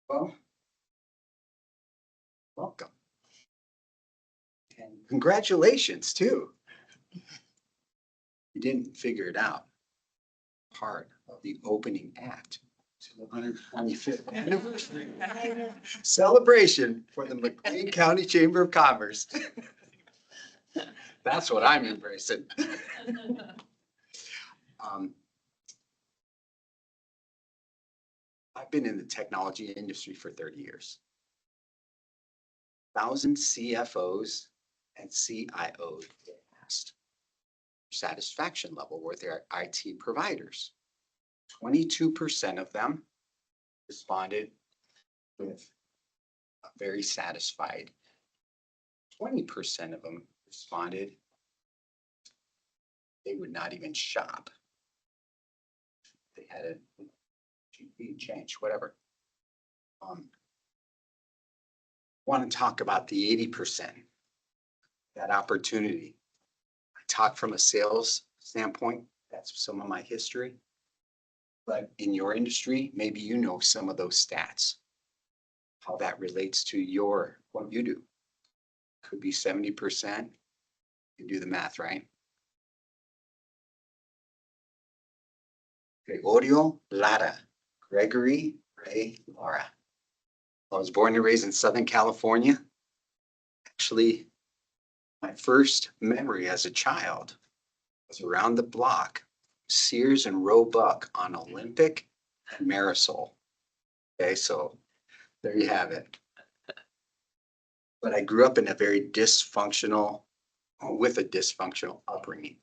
Well, welcome. And congratulations too. You didn't figure it out. Part of the opening act to the 125th anniversary celebration for the McLean County Chamber of Commerce. That's what I'm embracing. Um, I've been in the technology industry for 30 years. 1,000 CFOs and CIOs asked satisfaction level with their IT providers. 22% of them responded with a very satisfied. 20% of them responded they would not even shop. They had a GP change, whatever. Want to talk about the 80%, that opportunity. I talk from a sales standpoint. That's some of my history. But in your industry, maybe you know some of those stats, how that relates to what you do. Could be 70%. You do the math, right? Gregorio Lara, Gregory Ray Lara. I was born and raised in Southern California. Actually, my first memory as a child was around the block, Sears and Roebuck on Olympic and Marisol. Okay, so there you have it. But I grew up in a very dysfunctional, with a dysfunctional upbringing.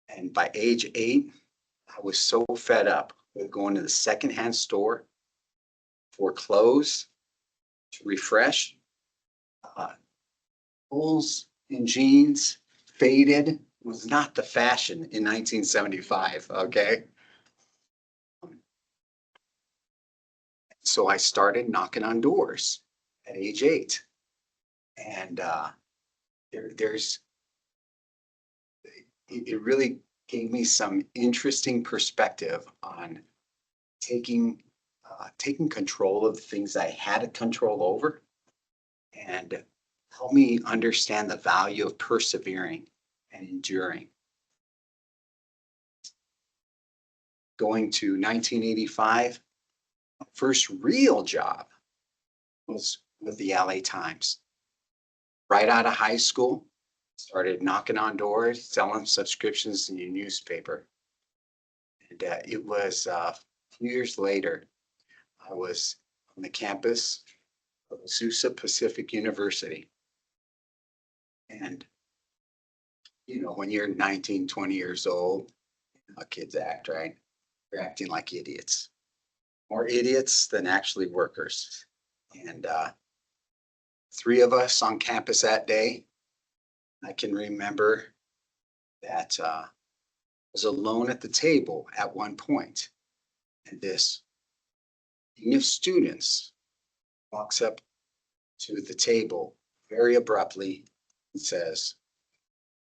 And by age 8, I was so fed up with going to the secondhand store for clothes to refresh. Holes in jeans, faded, was not the fashion in 1975, okay? So I started knocking on doors at age 8. And it really gave me some interesting perspective on taking control of the things I had control over, and help me understand the value of persevering and enduring. Going to 1985, my first real job was with the LA Times. Right out of high school, started knocking on doors, selling subscriptions in your newspaper. And it was a few years later, I was on the campus of Azusa Pacific University. And, when you're 19, 20 years old, how kids act, right? They're acting like idiots. More idiots than actually workers. And 3 of us on campus that day. I can remember that I was alone at the table at one point, and this dean of students walks up to the table very abruptly and says,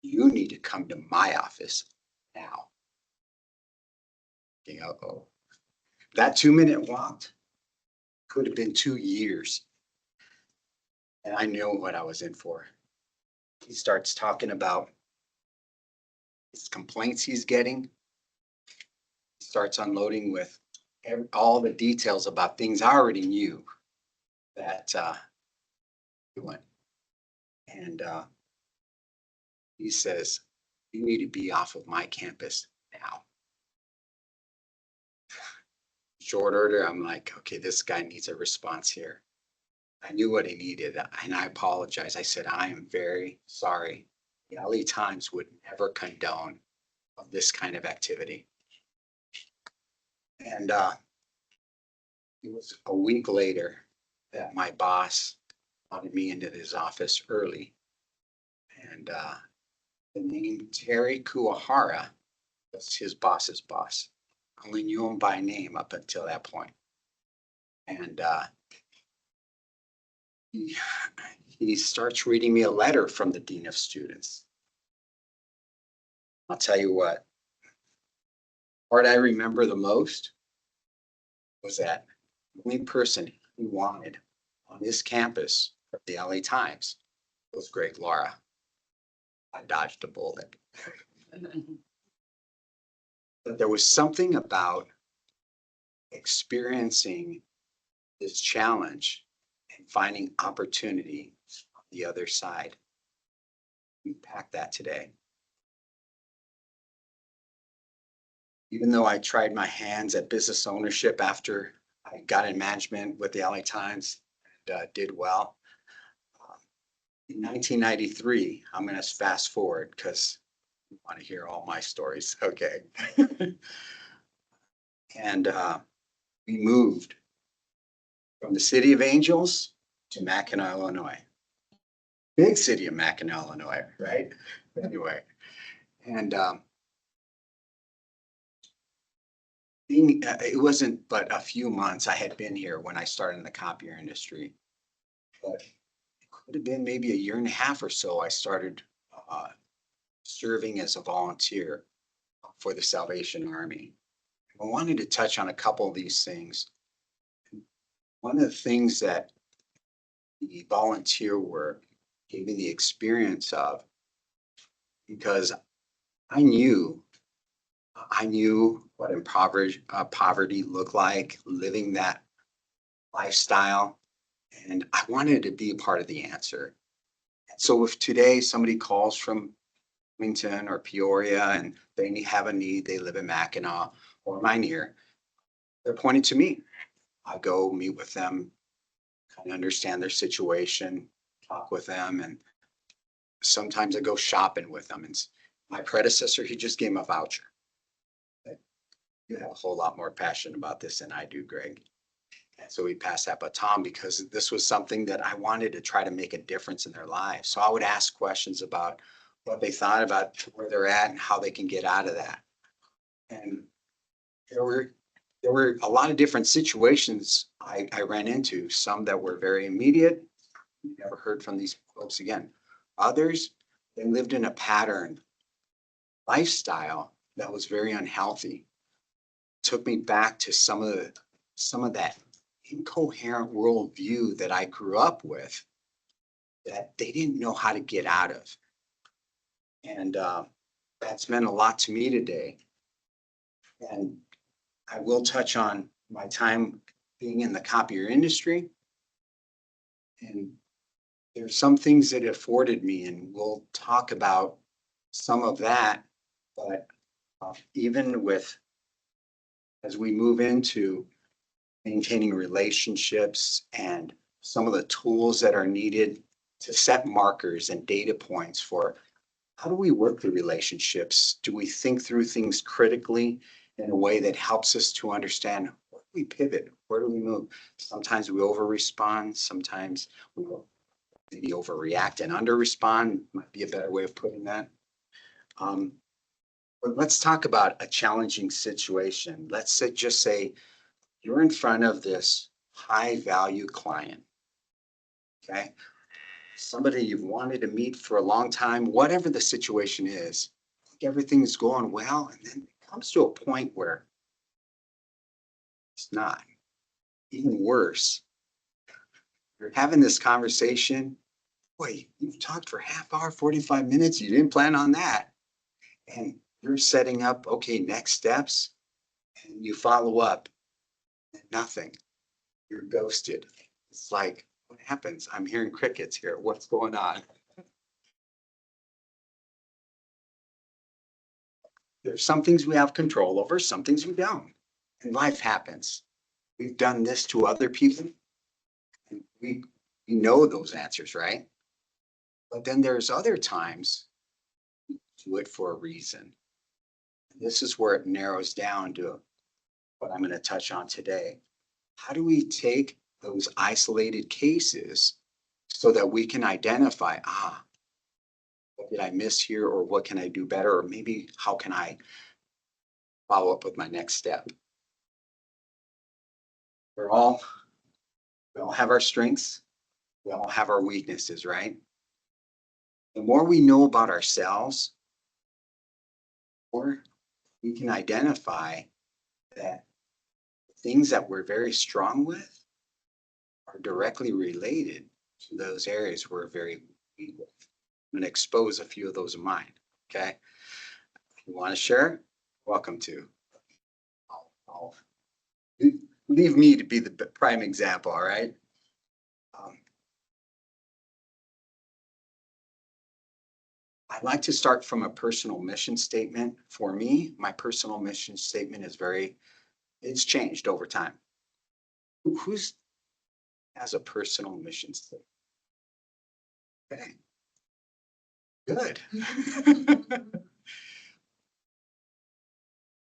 "You need to come to my office now." Uh-oh. That 2-minute walk could have been 2 years. And I knew what I was in for. He starts talking about his complaints he's getting. He starts unloading with all the details about things I already knew that he went. And he says, "You need to be off of my campus now." Short order, I'm like, okay, this guy needs a response here. I knew what he needed, and I apologize. I said, "I am very sorry. The LA Times would never condone of this kind of activity." And it was a week later that my boss wanted me into his office early. And the name Terry Kuwahara was his boss's boss. I only knew him by name up until that point. And he starts reading me a letter from the dean of students. I'll tell you what, part I remember the most was that only person we wanted on this campus from the LA Times was great, Laura. I dodged a bullet. But there was something about experiencing this challenge and finding opportunity on the other side. We packed that today. Even though I tried my hands at business ownership after I got in management with the LA Times and did well. In 1993, I'm going to fast forward because you want to hear all my stories. Okay. And we moved from the city of Angels to Mackinac, Illinois. Big city of Mackinac, Illinois, right? Anyway, and it wasn't but a few months I had been here when I started in the copier industry. But it could have been maybe a year and a half or so. I started serving as a volunteer for the Salvation Army. I wanted to touch on a couple of these things. One of the things that the volunteer work gave me the experience of, because I knew what poverty looked like, living that lifestyle, and I wanted to be a part of the answer. So if today somebody calls from Wilmington or Peoria and they have a need, they live in Mackinac or Minear, they're pointing to me. I go meet with them, kind of understand their situation, talk with them, and sometimes I go shopping with them. And my predecessor, he just gave him a voucher. You have a whole lot more passion about this than I do, Greg. And so we passed that baton because this was something that I wanted to try to make a difference in their lives. So I would ask questions about what they thought about where they're at and how they can get out of that. And there were a lot of different situations I ran into, some that were very immediate. Never heard from these folks again. Others, they lived in a pattern lifestyle that was very unhealthy. Took me back to some of that incoherent worldview that I grew up with that they didn't know how to get out of. And that's meant a lot to me today. And I will touch on my time being in the copier industry. And there's some things that it afforded me, and we'll talk about some of that. But even with, as we move into maintaining relationships and some of the tools that are needed to set markers and data points for how do we work the relationships? Do we think through things critically in a way that helps us to understand where do we pivot? Where do we move? Sometimes we over respond. Sometimes we will maybe overreact and under respond might be a better way of putting that. But let's talk about a challenging situation. Let's just say you're in front of this high value client. Okay. Somebody you've wanted to meet for a long time, whatever the situation is, everything's going well. And then it comes to a point where it's not. Even worse, you're having this conversation. Boy, you've talked for half hour, 45 minutes. You didn't plan on that. And you're setting up, okay, next steps. And you follow up. And nothing. You're ghosted. It's like, what happens? I'm hearing crickets here. What's going on? There's some things we have control over, some things we don't. And life happens. We've done this to other people. And we know those answers, right? But then there's other times we do it for a reason. And this is where it narrows down to what I'm going to touch on today. How do we take those isolated cases so that we can identify, what did I miss here, or what can I do better, or maybe how can I follow up with my next step? We all have our strengths. We all have our weaknesses, right? The more we know about ourselves, the more we can identify that things that we're very strong with, are directly related to those areas we're very weak with. I'm gonna expose a few of those of mine, okay? You want to share? Welcome to. I'll leave me to be the prime example, all right? Um, I like to start from a personal mission statement. For me, my personal mission statement is it's changed over time. Who's has a personal mission statement? Okay, good.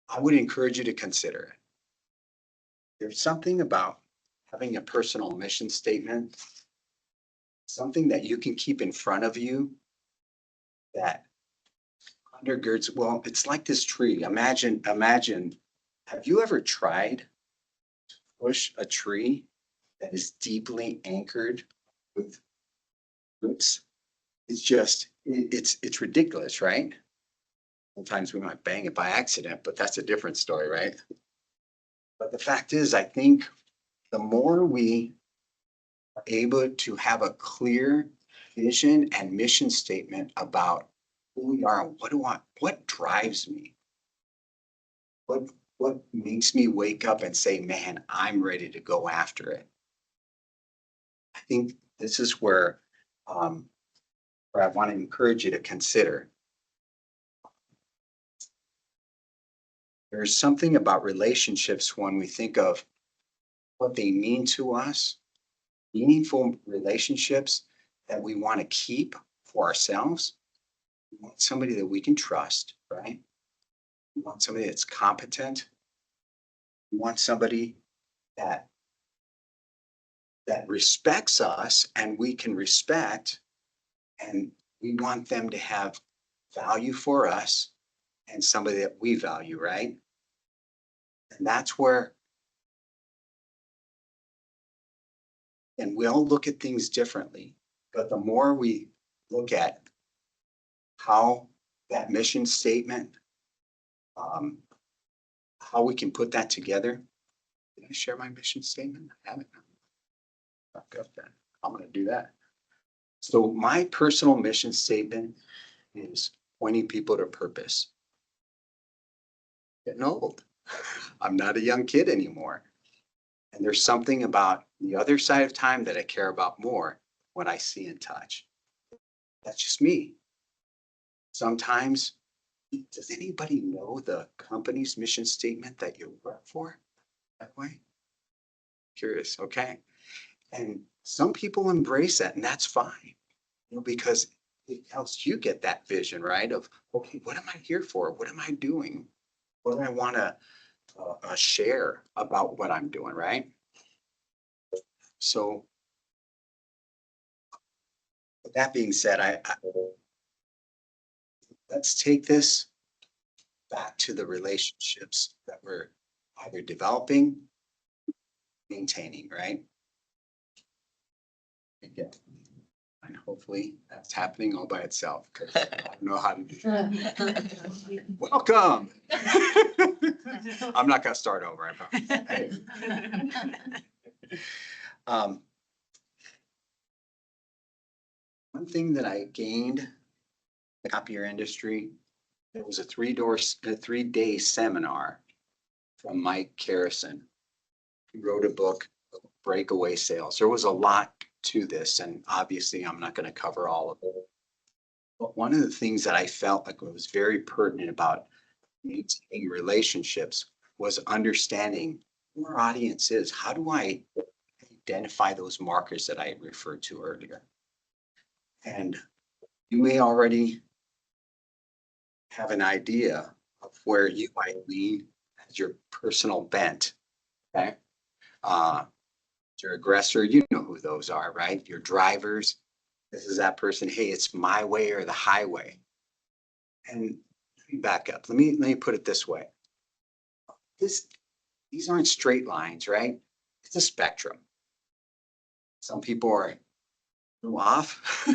I would encourage you to consider it. There's something about having a personal mission statement, something that you can keep in front of you that undergirds, well, it's like this tree. Imagine, have you ever tried to push a tree that is deeply anchored with roots? It's just, it's ridiculous, right? Sometimes we might bang it by accident, but that's a different story, right? But the fact is, I think the more we are able to have a clear vision and mission statement about who we are, what drives me, what what makes me wake up and say, man, I'm ready to go after it. I think this is where I want to encourage you to consider. There's something about relationships when we think of what they mean to us, meaningful relationships that we want to keep for ourselves. We want somebody that we can trust, right? We want somebody that's competent. We want somebody that that respects us and we can respect, and we want them to have value for us and somebody that we value, right? And that's where, and we all look at things differently, but the more we look at how that mission statement, um, how we can put that together. Did I share my mission statement? I haven't. I've got that. I'm gonna do that. So my personal mission statement is pointing people to purpose. Getting old. I'm not a young kid anymore. And there's something about the other side of time that I care about more when I see and touch. That's just me. Sometimes, does anybody know the company's mission statement that you work for that way? Curious, okay. And some people embrace that, and that's fine, because it helps you get that vision, right? Of, okay, what am I here for? What am I doing? What do I want to share about what I'm doing, right? So, with that being said, let's take this back to the relationships that we're either developing, maintaining, right? Again, and hopefully that's happening all by itself because I don't know how to do that. Welcome. I'm not gonna start over, I promise. Um, one thing that I gained in the copier industry, there was a 3-day seminar from Mike Carrison. He wrote a book, Breakaway Sales. There was a lot to this, and obviously I'm not going to cover all of it. But one of the things that I felt like was very pertinent about maintaining relationships was understanding who our audience is. How do I identify those markers that I referred to earlier? And you may already have an idea of where you might lean as your personal bent. Okay. Your aggressor, you know who those are, right? Your drivers. This is that person. Hey, it's my way or the highway. And let me back up. Let me put it this way. These aren't straight lines, right? It's a spectrum. Some people are off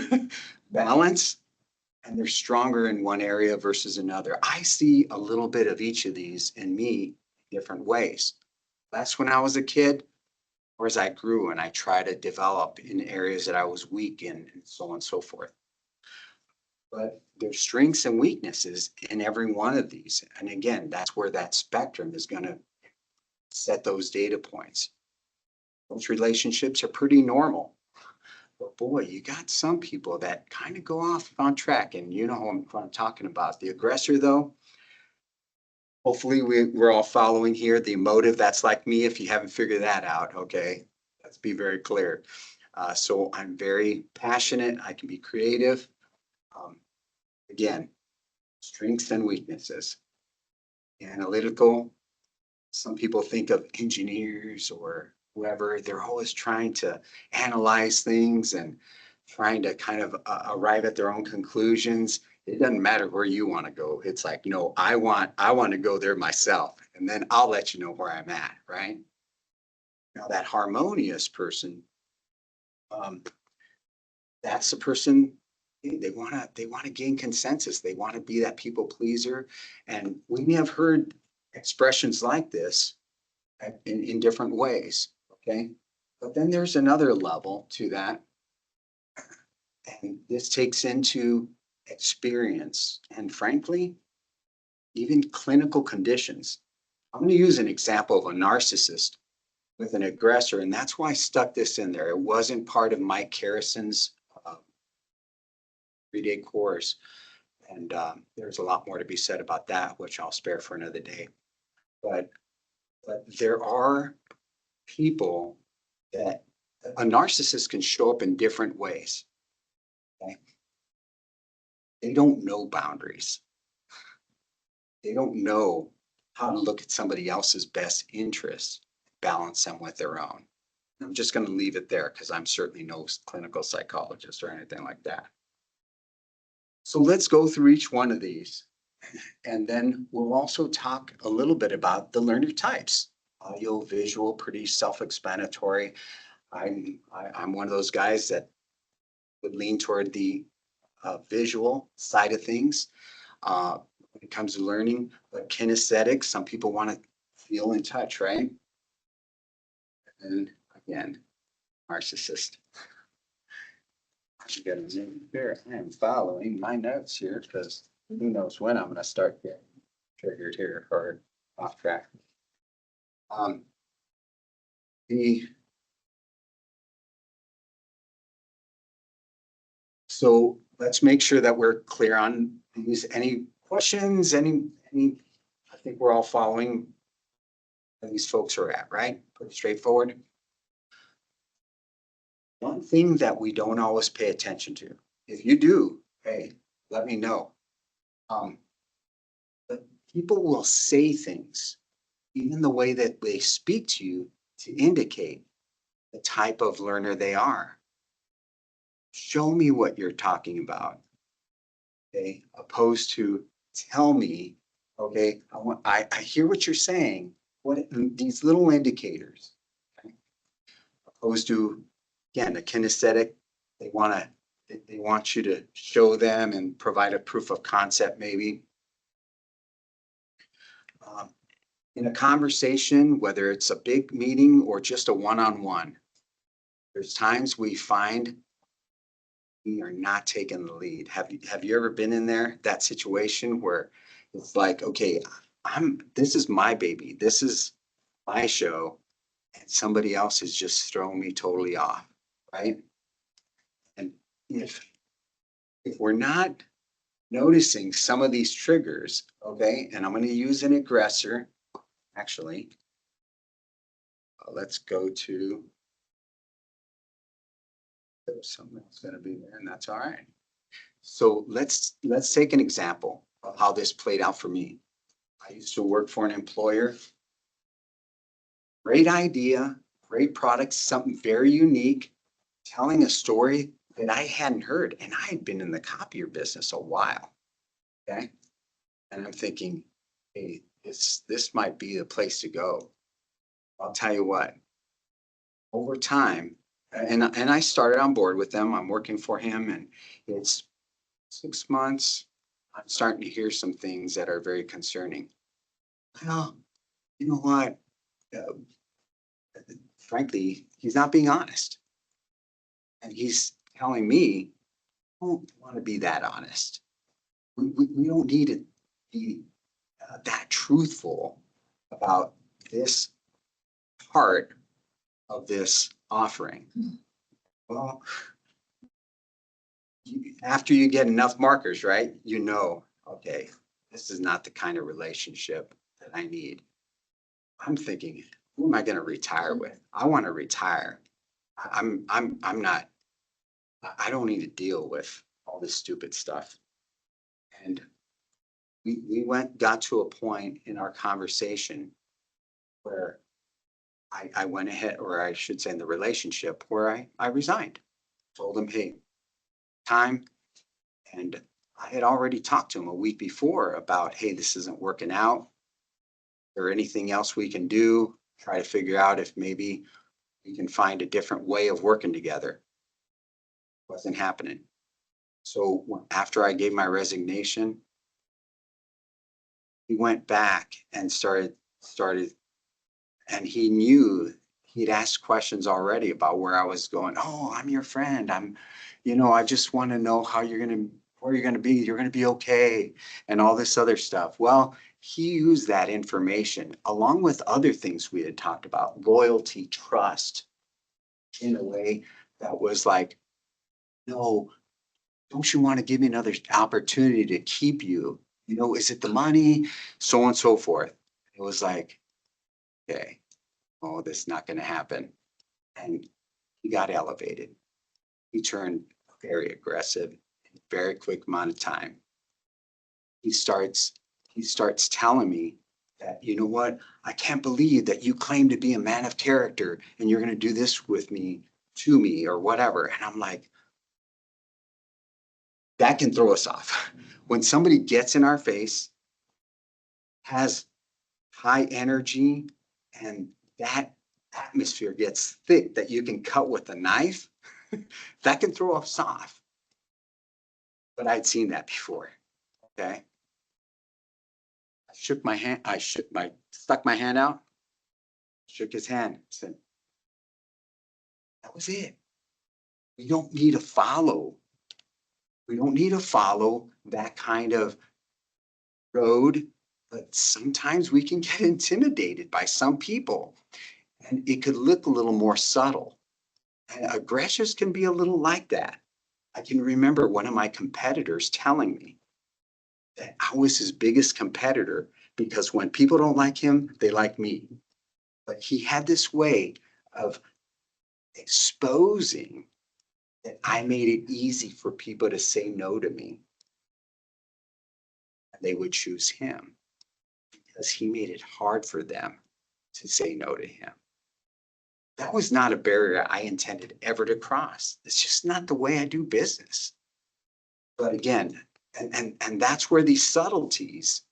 balance and they're stronger in one area versus another. I see a little bit of each of these in me different ways. That's when I was a kid. or as I grew and I try to develop in areas that I was weak in, and so on and so forth. But there's strengths and weaknesses in every one of these. And again, that's where that spectrum is going to set those data points. Those relationships are pretty normal. But boy, you got some people that kind of go off on track, and you know what I'm talking about. The aggressor, though, hopefully we're all following here. The emotive, that's like me if you haven't figured that out, okay? Let's be very clear. So I'm very passionate. I can be creative. Um, again, strengths and weaknesses. Analytical, some people think of engineers or whoever, they're always trying to analyze things and trying to kind of arrive at their own conclusions. It doesn't matter where you want to go. It's like, no, I want to go there myself, and then I'll let you know where I'm at, right? Now that harmonious person, um, that's the person they want to gain consensus. They want to be that people pleaser. And we have heard expressions like this in different ways. Okay. But then there's another level to that. And this takes into experience and frankly, even clinical conditions. I'm going to use an example of a narcissist with an aggressor, and that's why I stuck this in there. It wasn't part of Mike Harrison's 3-day course. And there's a lot more to be said about that, which I'll spare for another day. But there are people that a narcissist can show up in different ways. Okay? They don't know boundaries. They don't know how to look at somebody else's best interests, balance them with their own. I'm just going to leave it there because I'm certainly no clinical psychologist or anything like that. So let's go through each one of these. And then we'll also talk a little bit about the learner types. Audio, visual, pretty self-explanatory. I'm one of those guys that would lean toward the visual side of things when it comes to learning. But kinesthetic, some people want to feel in touch, right? And again, narcissist. You got to zoom here. I am following my notes here because who knows when I'm going to start getting triggered here or off track. So let's make sure that we're clear on these. Any questions? Any? I think we're all following where these folks are at, right? Pretty straightforward. One thing that we don't always pay attention to. If you do, hey, let me know. But people will say things, even the way that they speak to you, to indicate the type of learner they are. Show me what you're talking about. Okay, opposed to tell me, okay, I hear what you're saying. What these little indicators, okay? Opposed to, again, a kinesthetic, they want you to show them and provide a proof of concept, maybe. In a conversation, whether it's a big meeting or just a one-on-one, there's times we find we are not taking the lead. Have you ever been in that situation where it's like, okay, this is my baby, this is my show, and somebody else is just throwing me totally off, right? And if we're not noticing some of these triggers, okay, and I'm going to use an aggressor, actually, let's go to, there's something else going to be there, and that's all right. So let's take an example of how this played out for me. I used to work for an employer. Great idea, great product, something very unique, telling a story that I hadn't heard. And I had been in the copier business a while. Okay. And I'm thinking, hey, this might be the place to go. I'll tell you what, over time, and I started on board with them. I'm working for him, and it's 6 months. I'm starting to hear some things that are very concerning. Well, you know what? frankly, he's not being honest. And he's telling me, I don't want to be that honest. We don't need to be that truthful about this part of this offering. Well, after you get enough markers, right, okay, this is not the kind of relationship that I need. I'm thinking, who am I going to retire with? I want to retire. I'm not, I don't need to deal with all this stupid stuff. And got to a point in our conversation where I went ahead, or I should say in the relationship, where I resigned. Told him, hey, time. And I had already talked to him a week before about, hey, this isn't working out. Or anything else we can do, try to figure out if maybe we can find a different way of working together. Wasn't happening. So after I gave my resignation, he went back and started, and he knew he'd asked questions already about where I was going. Oh, I'm your friend. I just want to know where you're going to be. You're going to be okay. And all this other stuff. Well, he used that information along with other things we had talked about, loyalty, trust, in a way that was like, no, don't you want to give me another opportunity to keep you? Is it the money? So on and so forth. It was like, okay, oh, this is not going to happen. And he got elevated. He turned very aggressive in a very quick amount of time. He starts telling me that, you know what, I can't believe that you claim to be a man of character and you're going to do this with me, to me, or whatever. And I'm like, that can throw us off. When somebody gets in our face, has high energy, and that atmosphere gets thick that you can cut with a knife, that can throw us off. But I'd seen that before. Okay. I shook my hand, stuck my hand out, shook his hand, said, that was it. We don't need to follow. We don't need to follow that kind of road, but sometimes we can get intimidated by some people, and it could look a little more subtle. And aggressors can be a little like that. I can remember one of my competitors telling me that I was his biggest competitor because when people don't like him, they like me. But he had this way of exposing that I made it easy for people to say no to me. And they would choose him because he made it hard for them to say no to him. That was not a barrier I intended ever to cross. It's just not the way I do business. But again, and that's where these subtleties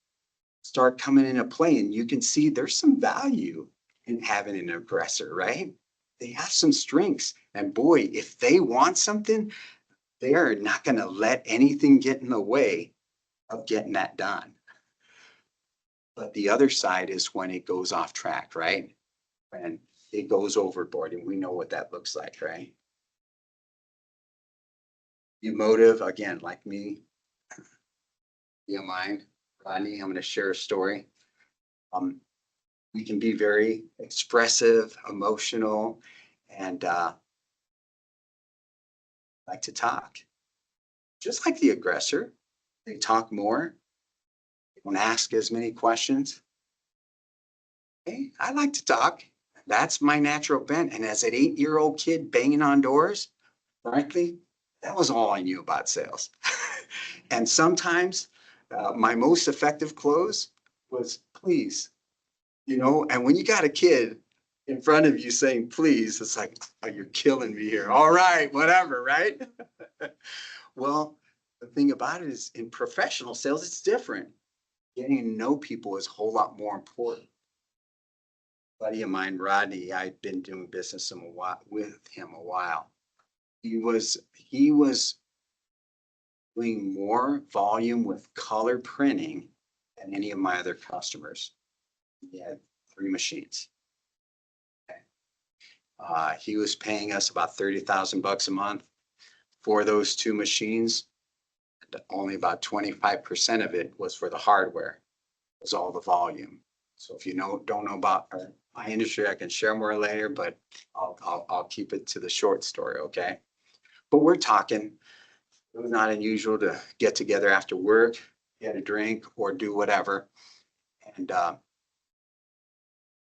start coming into play. And you can see there's some value in having an aggressor, right? They have some strengths. And boy, if they want something, they are not going to let anything get in the way of getting that done. But the other side is when it goes off track, right? When it goes overboard, and we know what that looks like, right? Emotive, again, like me. You mind, Rodney? I'm going to share a story. We can be very expressive, emotional, and like to talk. Just like the aggressor, they talk more, they don't ask as many questions. Hey, I like to talk. That's my natural bent. And as an 8-year-old kid banging on doors, frankly, that was all I knew about sales. And sometimes my most effective close was please, and when you got a kid in front of you saying please, it's like, oh, you're killing me here. All right, whatever, right? Well, the thing about it is in professional sales, it's different. Getting to know people is a whole lot more important. Buddy of mine, Rodney, I'd been doing business with him a while. He was doing more volume with color printing than any of my other customers. He had 3 machines. Okay. He was paying us about 30,000 bucks a month for those two machines. And only about 25% of it was for the hardware, was all the volume. So if you don't know about my industry, I can share more later, but I'll keep it to the short story, okay? But we're talking, it was not unusual to get together after work, get a drink or do whatever. And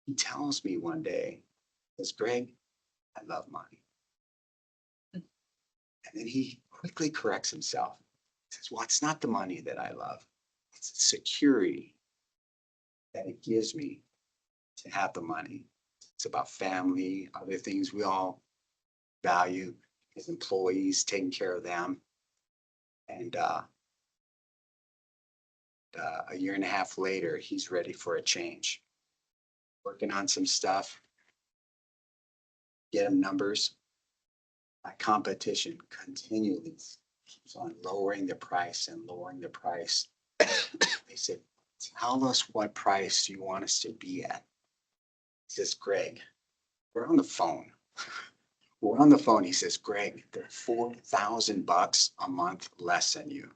he tells me one day, says, Greg, I love money. And then he quickly corrects himself. He says, well, it's not the money that I love. It's the security that it gives me to have the money. It's about family, other things we all value as employees, taking care of them. And a year and a half later, he's ready for a change. Working on some stuff, get him numbers. My competition continually keeps on lowering the price and lowering the price. They said, tell us what price you want us to be at. He says, Greg, we're on the phone. We're on the phone. He says, Greg, they're 4,000 bucks a month less than you.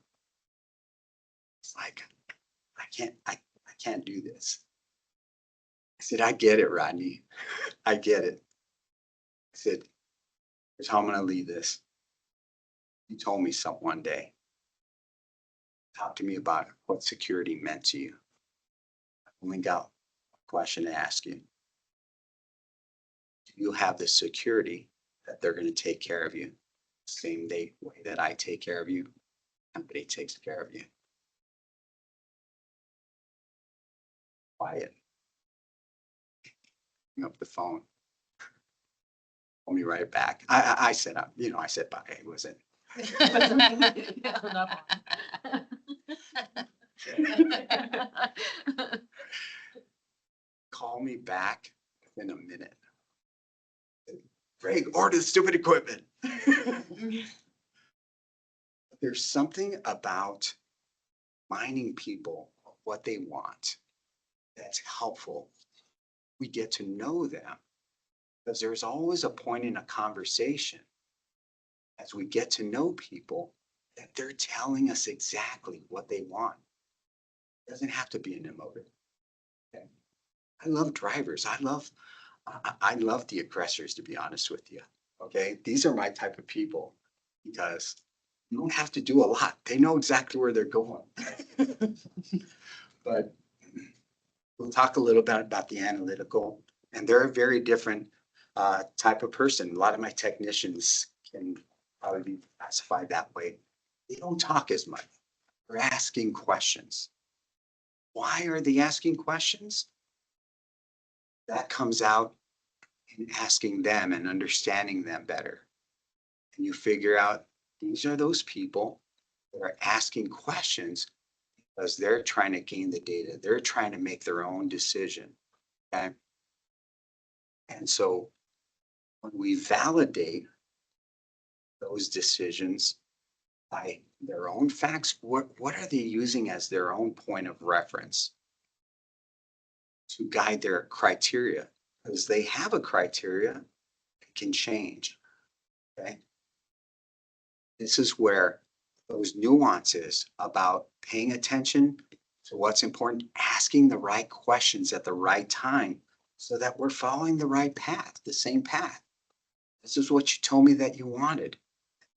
It's like, I can't do this. I said, I get it, Rodney. I get it. I said, here's how I'm going to leave this. You told me something one day. Talk to me about what security meant to you. I only got a question to ask you. Do you have the security that they're going to take care of you? Same way that I take care of you, company takes care of you. Quiet. Hang up the phone. Call me right back. I said, I said bye. It wasn't. Call me back within a minute. Greg, order the stupid equipment. There's something about finding people what they want that's helpful. We get to know them because there's always a point in a conversation as we get to know people that they're telling us exactly what they want. It doesn't have to be an emotive. Okay? I love drivers. I love the aggressors, to be honest with you. Okay, these are my type of people because you don't have to do a lot. They know exactly where they're going. But we'll talk a little bit about the analytical, and they're a very different type of person. A lot of my technicians can probably be classified that way. They don't talk as much. They're asking questions. Why are they asking questions? That comes out in asking them and understanding them better. And you figure out these are those people that are asking questions because they're trying to gain the data. They're trying to make their own decision. Okay. And so when we validate those decisions by their own facts, what are they using as their own point of reference to guide their criteria? Because they have a criteria that can change. Okay. This is where those nuances about paying attention to what's important, asking the right questions at the right time so that we're following the right path, the same path. This is what you told me that you wanted.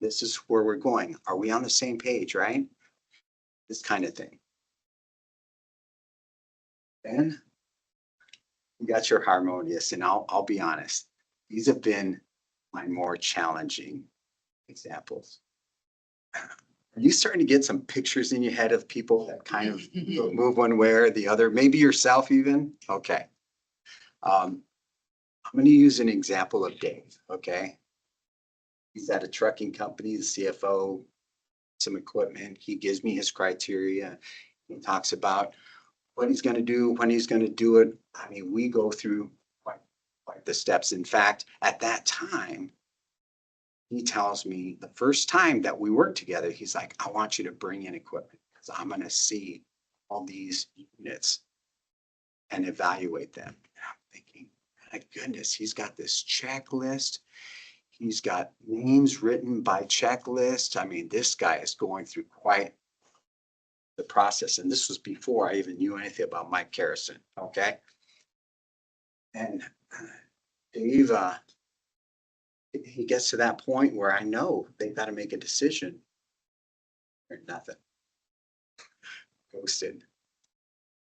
This is where we're going. Are we on the same page, right? This kind of thing. Then you got your harmonious, and I'll be honest, these have been my more challenging examples. Are you starting to get some pictures in your head of people that kind of move one way or the other? Maybe yourself even? Okay. I'm going to use an example of Dave, okay? He's at a trucking company, the CFO, some equipment. He gives me his criteria. He talks about what he's going to do, when he's going to do it. I mean, we go through quite the steps. In fact, at that time, he tells me the first time that we worked together, he's like, I want you to bring in equipment because I'm going to see all these units and evaluate them. And I'm thinking, My goodness, he's got this checklist. He's got names written by checklist. I mean, this guy is going through quite the process. And this was before I even knew anything about Mike Garrison. Okay. And Dave, he gets to that point where I know they've got to make a decision or nothing. Ghosted.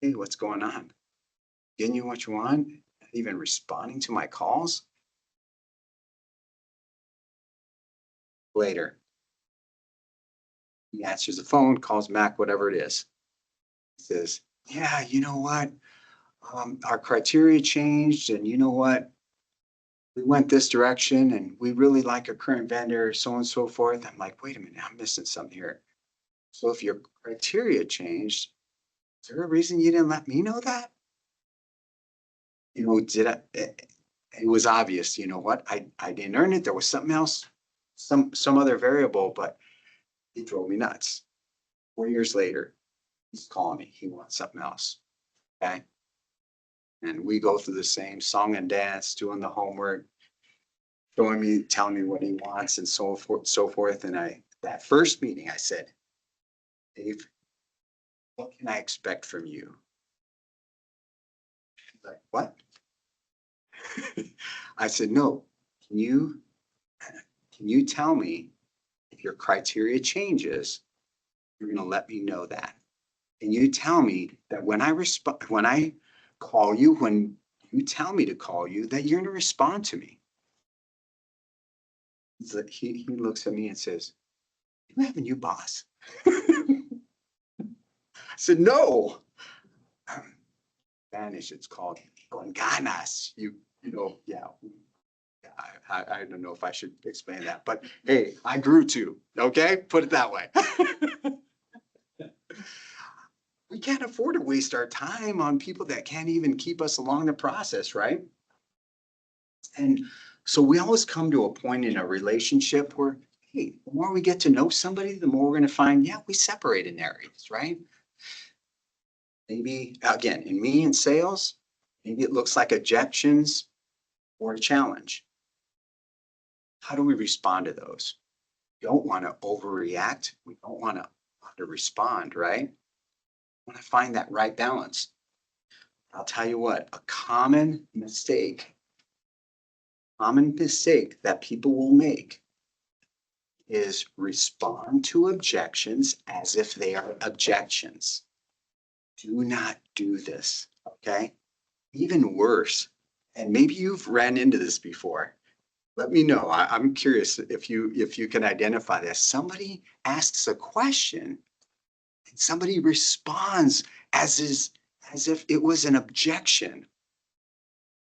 Hey, what's going on? Getting you what you want? Not even responding to my calls? Later, he answers the phone, calls Mac, whatever it is. He says, yeah, you know what? Our criteria changed, and you know what? We went this direction and we really like our current vendor, so on and so forth. I'm like, wait a minute, I'm missing something here. So if your criteria changed, is there a reason you didn't let me know that? You know, did I, it was obvious, you know what? I didn't earn it. There was something else, some other variable, but it drove me nuts. 4 years later, he's calling me. He wants something else. Okay. And we go through the same song and dance, doing the homework, showing me, telling me what he wants and so forth, so forth. And that first meeting, I said, Dave, what can I expect from you? He's like, what? I said, no, can you tell me if your criteria changes, you're going to let me know that. And you tell me that when I call you, when you tell me to call you, that you're going to respond to me. He looks at me and says, you have a new boss? I said, no. Spanish, it's called con ganas. Yeah. I don't know if I should explain that, but hey, I grew too. Okay, put it that way. We can't afford to waste our time on people that can't even keep us along the process, right? And so we always come to a point in a relationship where, hey, the more we get to know somebody, the more we're going to find, yeah, we separate in areas, right? Maybe again, in me in sales, maybe it looks like objections or a challenge. How do we respond to those? We don't want to overreact. We don't want to respond, right? We want to find that right balance. I'll tell you what, a common mistake that people will make is respond to objections as if they are objections. Do not do this, okay? Even worse, and maybe you've ran into this before. Let me know. I'm curious if you can identify this. Somebody asks a question and somebody responds as if it was an objection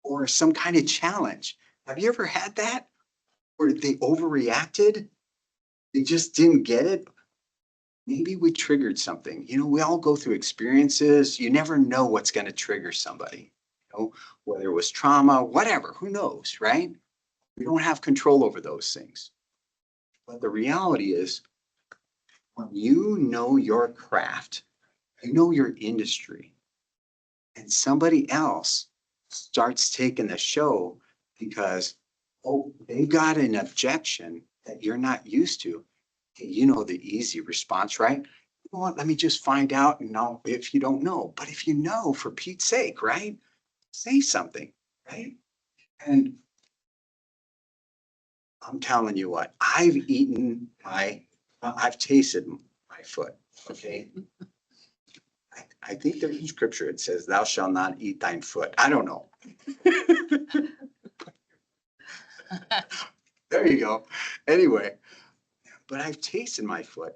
or some kind of challenge. Have you ever had that? Where they overreacted? They just didn't get it? Maybe we triggered something. You know, we all go through experiences. You never know what's going to trigger somebody. You know, whether it was trauma, whatever, who knows, right? We don't have control over those things. But the reality is, when you know your craft, you know your industry, and somebody else starts taking the show because, oh, they got an objection that you're not used to. Hey, you know the easy response, right? You know what? Let me just find out and know if you don't know. But if you know, for Pete's sake, right? Say something, right? And I'm telling you what, I've tasted my foot, okay? I think there's in scripture, it says, thou shalt not eat thine foot. I don't know. There you go. Anyway, but I've tasted my foot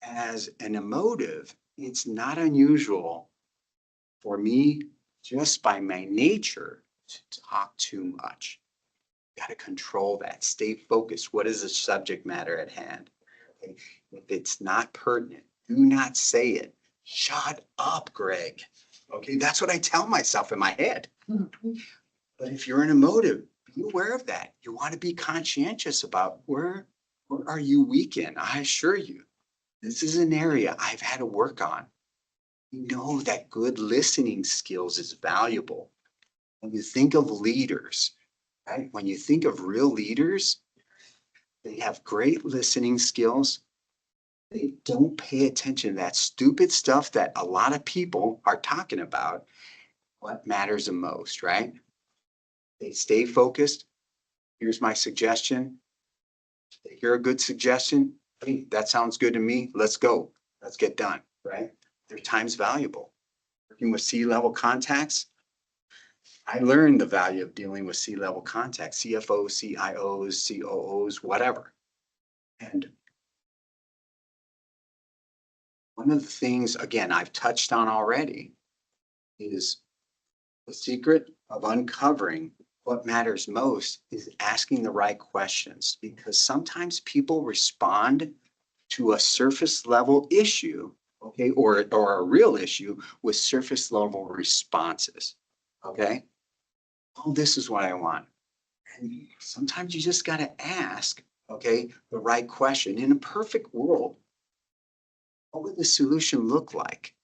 as an emotive. It's not unusual for me, just by my nature, to talk too much. Got to control that. Stay focused. What is the subject matter at hand? Okay? If it's not pertinent, do not say it. Shut up, Greg. Okay, that's what I tell myself in my head. But if you're an emotive, be aware of that. You want to be conscientious about where are you weak in. I assure you, this is an area I've had to work on. You know that good listening skills is valuable. When you think of leaders, right? When you think of real leaders, they have great listening skills. They don't pay attention to that stupid stuff that a lot of people are talking about. What matters the most, right? They stay focused. Here's my suggestion. They hear a good suggestion. Hey, that sounds good to me. Let's go. Let's get done, right? Their time's valuable. Working with C-level contacts, I learned the value of dealing with C-level contacts, CFOs, CIOs, COOs, whatever. And one of the things, again, I've touched on already is the secret of uncovering what matters most is asking the right questions, because sometimes people respond to a surface level issue, okay, or a real issue with surface level responses, okay? Oh, this is what I want. And sometimes you just got to ask, okay, the right question. In a perfect world, what would the solution look like?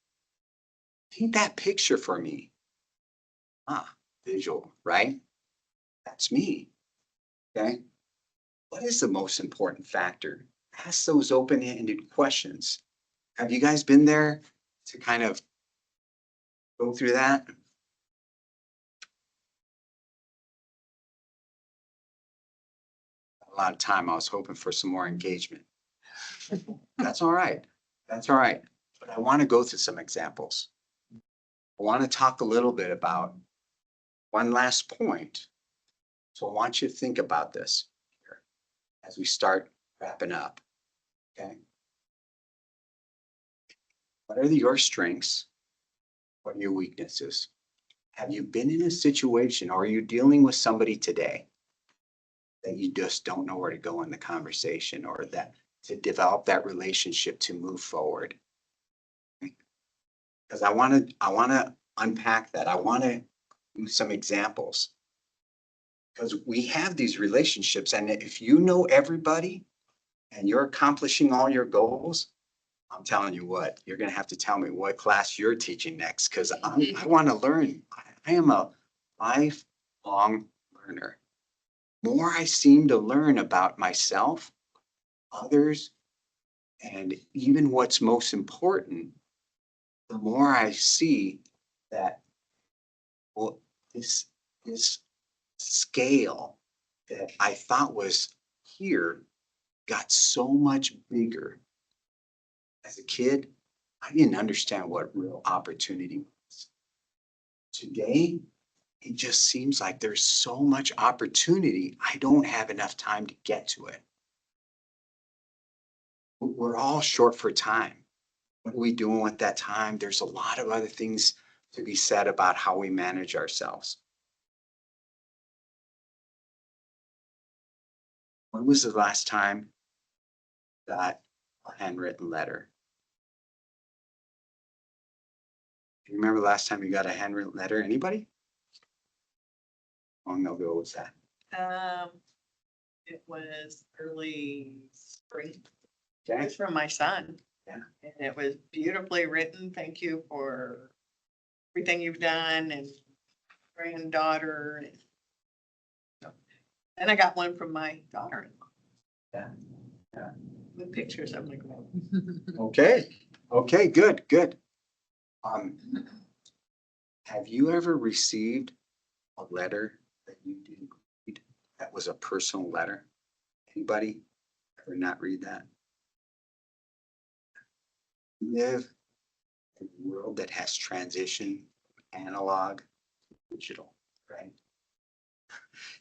Paint that picture for me. Ah, visual, right? That's me. Okay. What is the most important factor? Ask those open-ended questions. Have you guys been there to kind of go through that? A lot of time. I was hoping for some more engagement. That's all right. That's all right. But I want to go through some examples. I want to talk a little bit about one last point. So I want you to think about this here as we start wrapping up. Okay. What are your strengths? What are your weaknesses? Have you been in a situation or are you dealing with somebody today that you just don't know where to go in the conversation or that to develop that relationship to move forward? Because I want to unpack that. I want to do some examples because we have these relationships, and if you know everybody and you're accomplishing all your goals, I'm telling you what, you're going to have to tell me what class you're teaching next because I want to learn. I am a lifelong learner. More I seem to learn about myself, others, and even what's most important, the more I see that, well, this this scale that I thought was here got so much bigger. As a kid, I didn't understand what real opportunity was. Today, it just seems like there's so much opportunity. I don't have enough time to get to it. We're all short for time. What are we doing with that time? There's a lot of other things to be said about how we manage ourselves. When was the last time you got a handwritten letter? Do you remember the last time you got a handwritten letter? Anybody? How long ago was that? Um, it was early spring. It Okay. was from my son. Yeah. And it was beautifully written. Thank you for everything you've done and granddaughter. And I got one from my daughter-in-law. Yeah. Yeah. With pictures. I'm like, well, Okay. Okay. Good. Good. Um, have you ever received a letter that you didn't read? That was a personal letter. Anybody ever not read that? We live in a world that has transitioned from analog to digital, right?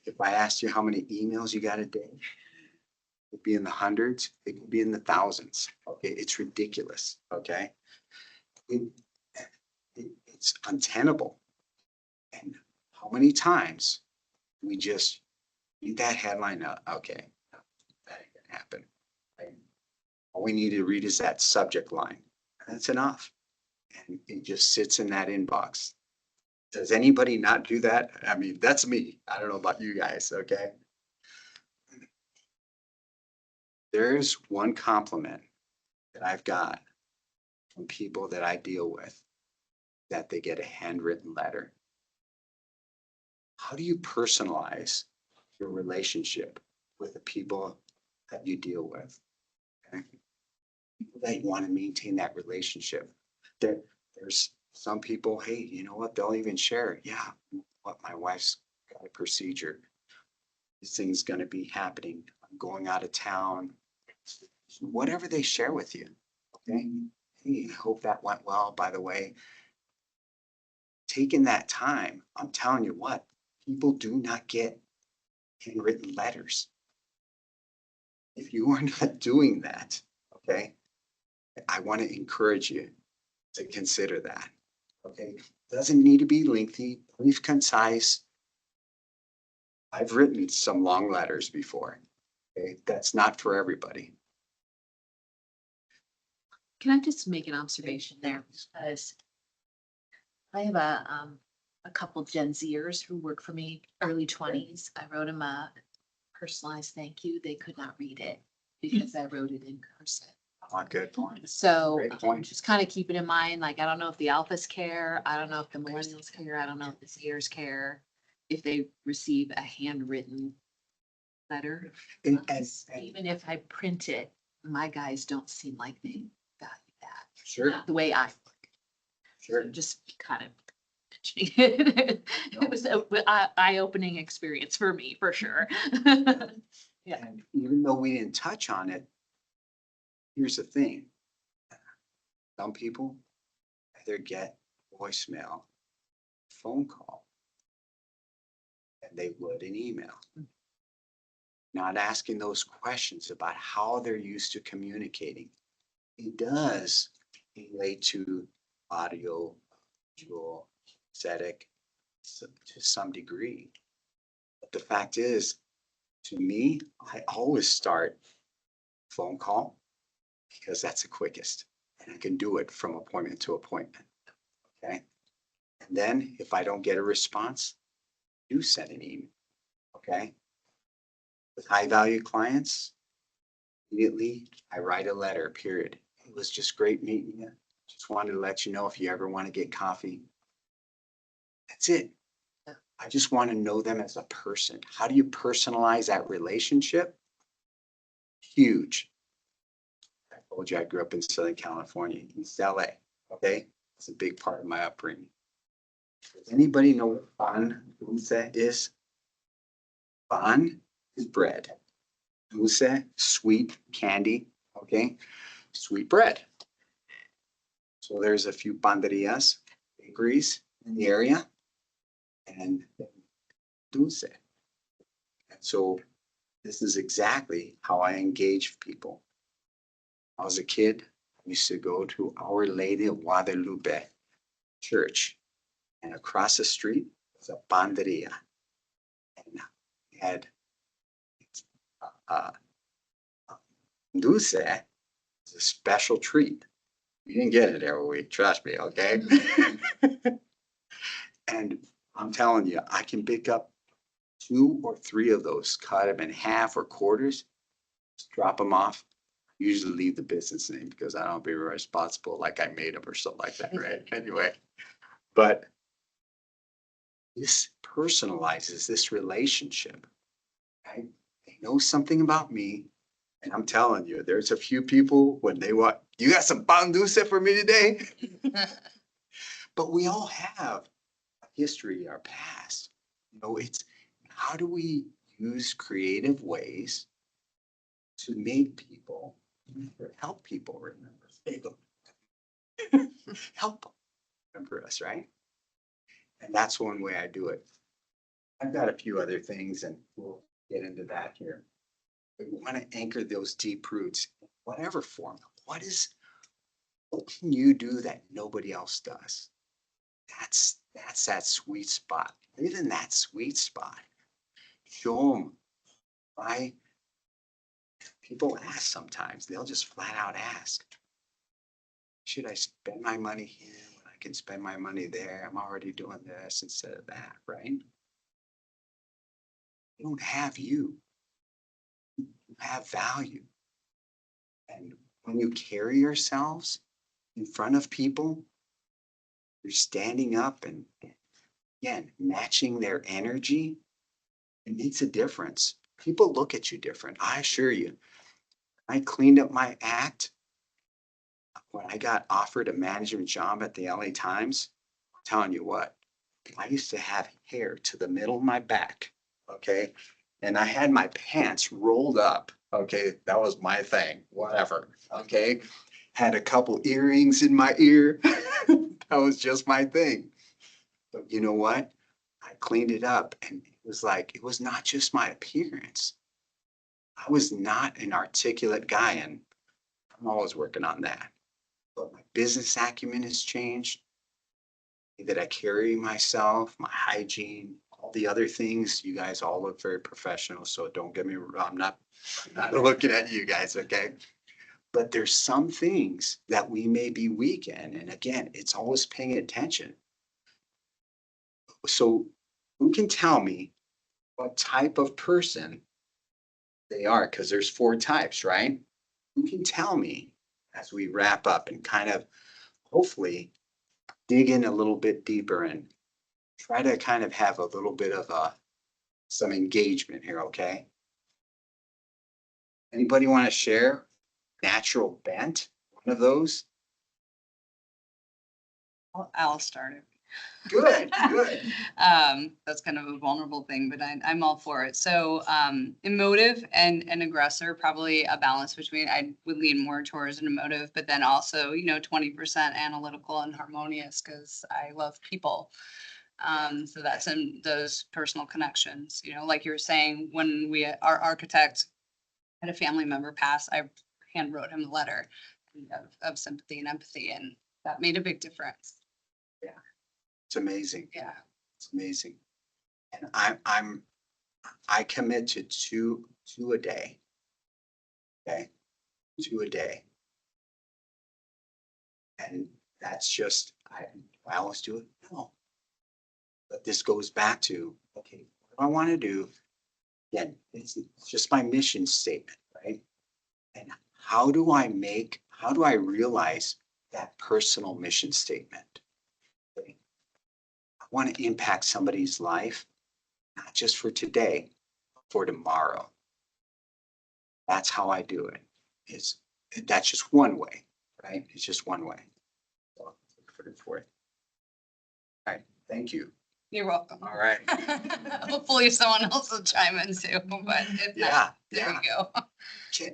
If I asked you how many emails you got a day, it'd be in the hundreds, it could be in the thousands. Okay, it's ridiculous. Okay. It, it's untenable. And how many times we just read that headline? Okay, no, that ain't gonna happen. Right? All we need to read is that subject line. That's enough. And it just sits in that inbox. Does anybody not do that? I mean, that's me. I don't know about you guys, okay? There's one compliment that I've got from people that I deal with that they get a handwritten letter. how do you personalize your relationship with the people that you deal with? Okay? People that you want to maintain that relationship. There's some people, hey, you know what? They'll even share, yeah, what my wife's got a procedure. This thing's going to be happening. I'm going out of town. Whatever they share with you. Okay. Hey, I hope that went well, by the way. Taking that time, I'm telling you what, people do not get handwritten letters. If you are not doing that, okay, I want to encourage you to consider that. Okay. Doesn't need to be lengthy, brief, concise. I've written some long letters before. Okay. That's not for everybody. Can I just make an observation there? Because I have a couple Gen Zers who work for me, early 20s. I wrote them a personalized thank you. They could not read it because I wrote it in cursive. Good point. So Great point. just kind of keep it in mind, like, I don't know if the alphas care. I don't know if the millennials care. I don't know if the Zers care. If they receive a handwritten letter. And Even if I print it, my guys don't seem like they value that sure, the way I sure. just kind of it was a eye-opening experience for me, for sure. Yeah. And even though we didn't touch on it, here's the thing. Some people either get voicemail, phone call, and they would an email. Not asking those questions about how they're used to communicating. It does relate to audio, visual, aesthetic to some degree. But the fact is, to me, I always start phone call because that's the quickest and I can do it from appointment to appointment. Okay. And then if I don't get a response, do send an email. Okay. With high value clients, immediately I write a letter, period. It was just great meeting you. Just wanted to let you know if you ever want to get coffee. That's it. Yeah. I just want to know them as a person. How do you personalize that relationship? Huge. I told you I grew up in Southern California, East LA. Okay. It's a big part of my upbringing. Does anybody know what pan dulce is? Pan is bread. Dulce, sweet candy. Okay. Sweet bread. So there's a few panderias, bakeries in the area, and dulce. And so this is exactly how I engage people. I was a kid, I used to go to Our Lady of Guadalupe Church, and across the street was a panderia. And we had uh, dulce, is a special treat. You didn't get it every week, trust me, okay? And I'm telling you, I can pick up 2 or 3 of those, cut them in half or quarters, just drop them off. Usually leave the business name because I don't be responsible like I made them or something like that, right? Anyway, but this personalizes this relationship, right? They know something about me. And I'm telling you, there's a few people when they want, you got some pan dulce for me today? But we all have a history, our past. You know, it's how do we use creative ways to make people or help people remember? Help them remember us, right? And that's one way I do it. I've got a few other things and we'll get into that here. But we want to anchor those deep roots, in whatever form. What can you do that nobody else does? That's that sweet spot. Live in that sweet spot. Show them why people ask sometimes. They'll just flat out ask, should I spend my money here when I can spend my money there? I'm already doing this instead of that, right? They don't have you. You have value. And when you carry yourselves in front of people, you're standing up and again, matching their energy, it makes a difference. People look at you different, I assure you. I cleaned up my act when I got offered a management job at the LA Times. I'm telling you what, I used to have hair to the middle of my back, okay? And I had my pants rolled up, okay? That was my thing, whatever, okay? Had a couple earrings in my ear. That was just my thing. But you know what? I cleaned it up and it was like, it was not just my appearance. I was not an articulate guy, and I'm always working on that. But my business acumen has changed, the way that I carry myself, my hygiene, all the other things. You guys all look very professional, so don't get me wrong. I'm not looking at you guys, okay? But there's some things that we may be weak in. And again, it's always paying attention. So who can tell me what type of person they are? Because there's 4 types, right? Who can tell me as we wrap up and kind of hopefully dig in a little bit deeper and try to kind of have a little bit of some engagement here, okay? Anybody want to share natural bent? One of those? I'll start it. Good, good. That's kind of a vulnerable thing, but I'm all for it. So, emotive and an aggressor, probably a balance between, I would lean more towards an emotive, but then also, 20% analytical and harmonious because I love people. So that's in those personal connections, like you were saying, when our architect had a family member pass, I hand wrote him a letter of sympathy and empathy, and that made a big difference. It's amazing. Yeah. It's amazing. And I commit to two a day. Okay, 2 a day. And that's just, I always do it. No. But this goes back to, okay, what do I want to do? Again, it's just my mission statement, right? And how do I realize that personal mission statement? Okay? I want to impact somebody's life, not just for today, but for tomorrow. That's how I do it. That's just one way, right? It's just one way. So, for it. All right, thank you. You're welcome. All right. Hopefully someone else will chime in too, but if Yeah, not, there yeah. you go.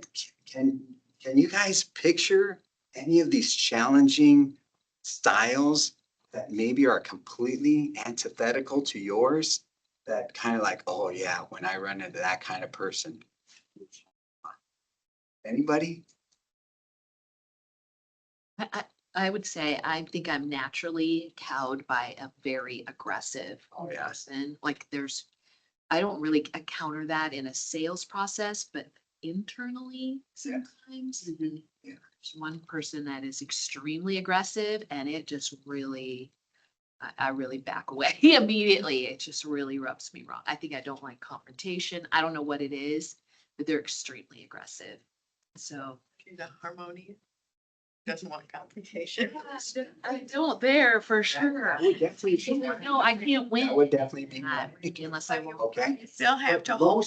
Can, can you guys picture any of these challenging styles that maybe are completely antithetical to yours? That kind of like, oh yeah, when I run into that kind of person. Anybody? I would say I think I'm naturally cowed by a very aggressive Oh, yeah. person. Like I don't really counter that in a sales process, but internally Yeah. sometimes. Mhm. There's one person that is extremely aggressive and it just really, I really back away immediately. It just really rubs me wrong. I think I don't like confrontation. I don't know what it is, but they're extremely aggressive. So. She's a harmonious. Doesn't want confrontation. I don't there for sure. That would definitely be No, I can't win. That would definitely be Not one. unless I want. Okay. You still have But to hold.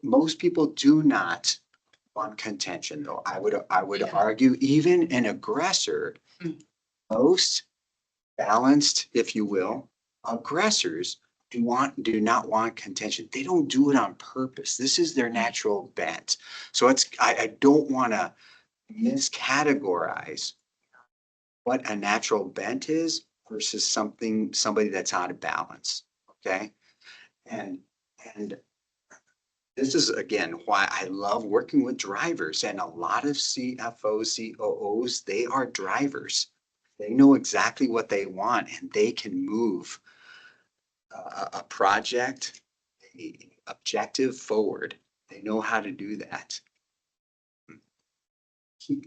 most people do not want contention, though. I would Yeah. argue even an aggressor, Mm. most balanced, if you will, aggressors do not want contention. They don't do it on purpose. This is their natural bent. So I don't want to miscategorize what a natural bent is versus somebody that's out of balance. Okay. And this is again why I love working with drivers, and a lot of CFOs, COOs, they are drivers. They know exactly what they want and they can move a project, a objective forward. They know how to do that.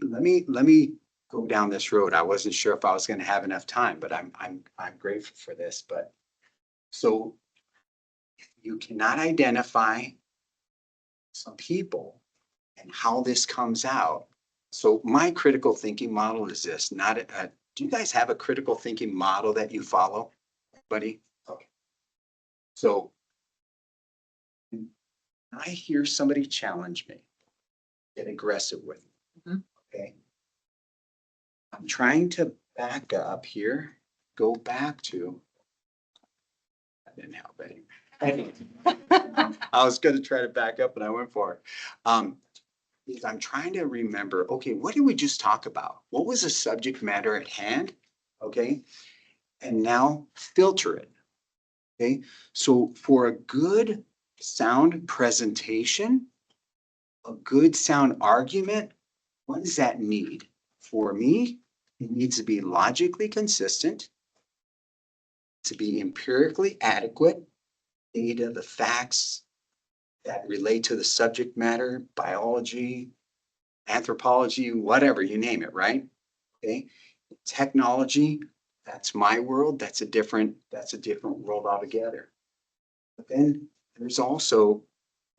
Let me go down this road. I wasn't sure if I was going to have enough time, but I'm grateful for this. But so you cannot identify some people and how this comes out. So my critical thinking model is this, not do you guys have a critical thinking model that you follow? Buddy? Okay. So I hear somebody challenge me, get aggressive with me. Mhm. Okay. I'm trying to back up here, go back to. That didn't help any. I was gonna try to back up and I went for it. Is I'm trying to remember, okay, what did we just talk about? What was the subject matter at hand? Okay, and now filter it. Okay, so for a good sound presentation, a good sound argument, what does that need? For me, it needs to be logically consistent, to be empirically adequate, data, the facts that relate to the subject matter, biology, anthropology, whatever, you name it, right? Okay. Technology, that's my world. That's a different world altogether. But then there's also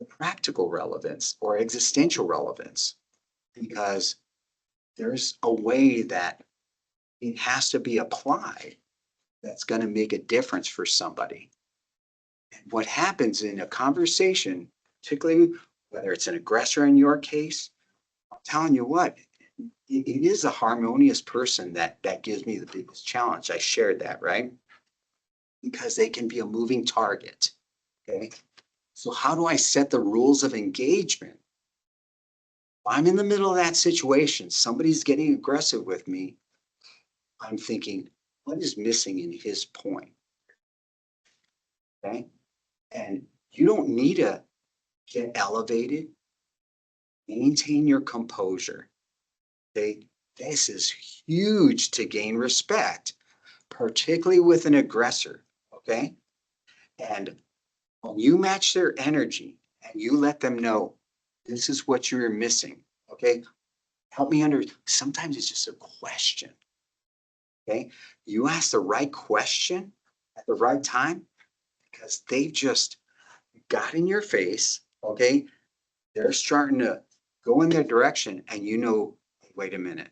the practical relevance or existential relevance, because there's a way that it has to be applied that's going to make a difference for somebody. And what happens in a conversation, particularly whether it's an aggressor in your case, I'm telling you what, it is a harmonious person that gives me the biggest challenge. I shared that, right? Because they can be a moving target. Okay. So how do I set the rules of engagement? If I'm in the middle of that situation, somebody's getting aggressive with me. I'm thinking, what is missing in his point? Okay. And you don't need to get elevated. Maintain your composure. Okay. This is huge to gain respect, particularly with an aggressor. Okay. And when you match their energy and you let them know this is what you're missing. Okay. Help me sometimes it's just a question. Okay. You ask the right question at the right time because they've just got in your face. Okay. They're starting to go in their direction and wait a minute.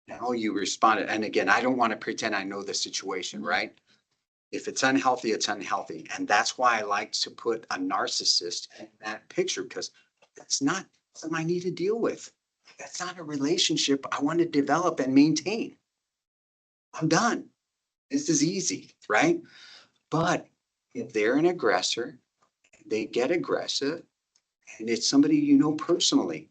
Now you responded. And again, I don't want to pretend I know the situation, right? If it's unhealthy, it's unhealthy. And that's why I like to put a narcissist in that picture, because that's not something I need to deal with. That's not a relationship I want to develop and maintain. I'm done. This is easy, right? But if they're an aggressor, they get aggressive, and it's somebody you know personally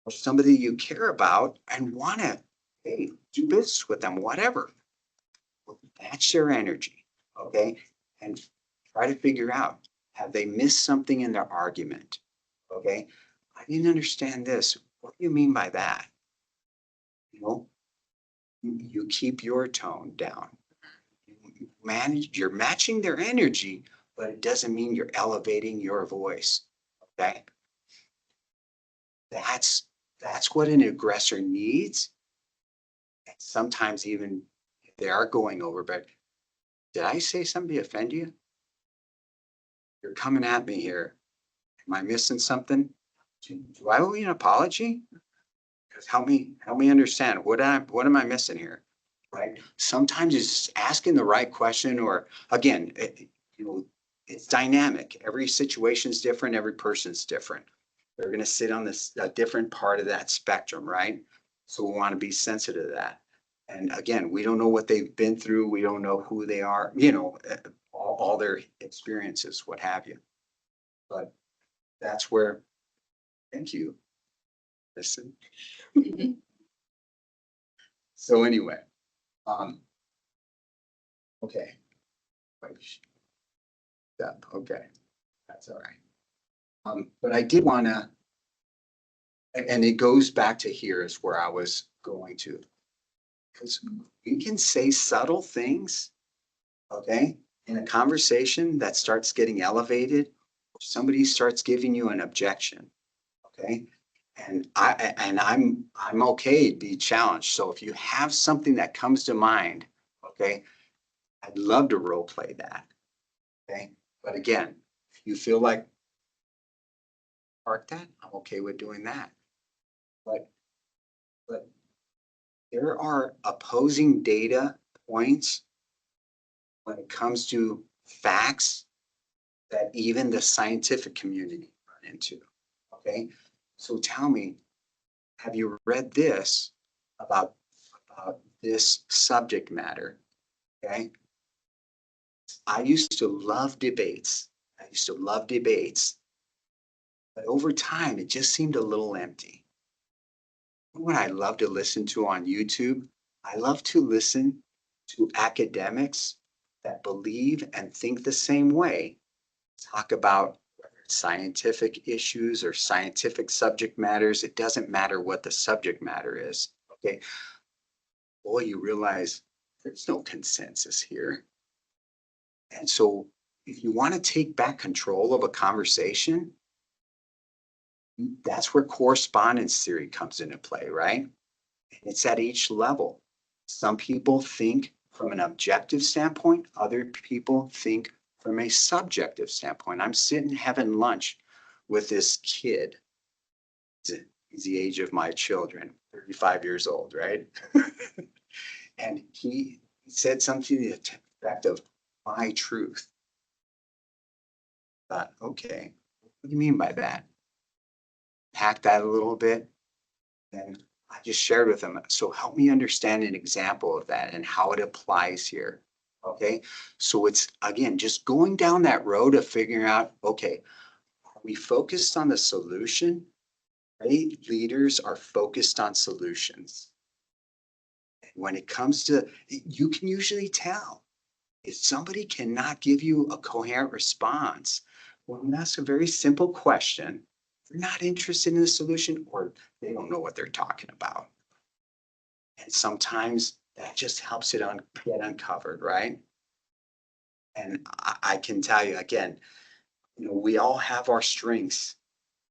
or somebody you care about and want to, hey, do business with them, whatever. Match their energy, okay? And try to figure out, have they missed something in their argument? Okay, I didn't understand this. What do you mean by that? You know, you keep your tone down. You're matching their energy, but it doesn't mean you're elevating your voice. Okay. That's what an aggressor needs. And sometimes even if they are going over, but did I say something to offend you? You're coming at me here. Am I missing something? Do I owe you an apology? Because help me understand what am I missing here? Right? Sometimes it's just asking the right question, or again, it's dynamic. Every situation is different. Every person's different. They're going to sit on a different part of that spectrum, right? So we want to be sensitive to that. And again, we don't know what they've been through. We don't know who they are, all their experiences, what have you. But that's where, thank you. Listen. So anyway, um, okay. Wait, okay, that's all right. But I did wanna, and it goes back to here is where I was going to. Because we can say subtle things, okay, in a conversation that starts getting elevated, or somebody starts giving you an objection, okay? And I'm okay to be challenged. So if you have something that comes to mind, okay, I'd love to role play that. Okay. But again, if you feel like park that, I'm okay with doing that. But but there are opposing data points when it comes to facts that even the scientific community run into. Okay, so tell me, have you read this about this subject matter? Okay, I used to love debates. But over time, it just seemed a little empty. What I love to listen to on YouTube, I love to listen to academics that believe and think the same way, talk about whether it's scientific issues or scientific subject matters. It doesn't matter what the subject matter is. Okay. Boy, you realize there's no consensus here. And so if you want to take back control of a conversation, that's where correspondence theory comes into play, right? And it's at each level. Some people think from an objective standpoint, other people think from a subjective standpoint. I'm sitting having lunch with this kid. He's the age of my children, 35 years old, right? And he said something to the effect of my truth. I thought, okay, what do you mean by that? Hack that a little bit. Then I just shared with him. So help me understand an example of that and how it applies here. Okay. So it's again, just going down that road of figuring out, okay, are we focused on the solution? Great leaders are focused on solutions. And when it comes to, you can usually tell if somebody cannot give you a coherent response when you ask a very simple question, they're not interested in the solution or they don't know what they're talking about. And sometimes that just helps it get uncovered, right? And I can tell you again, we all have our strengths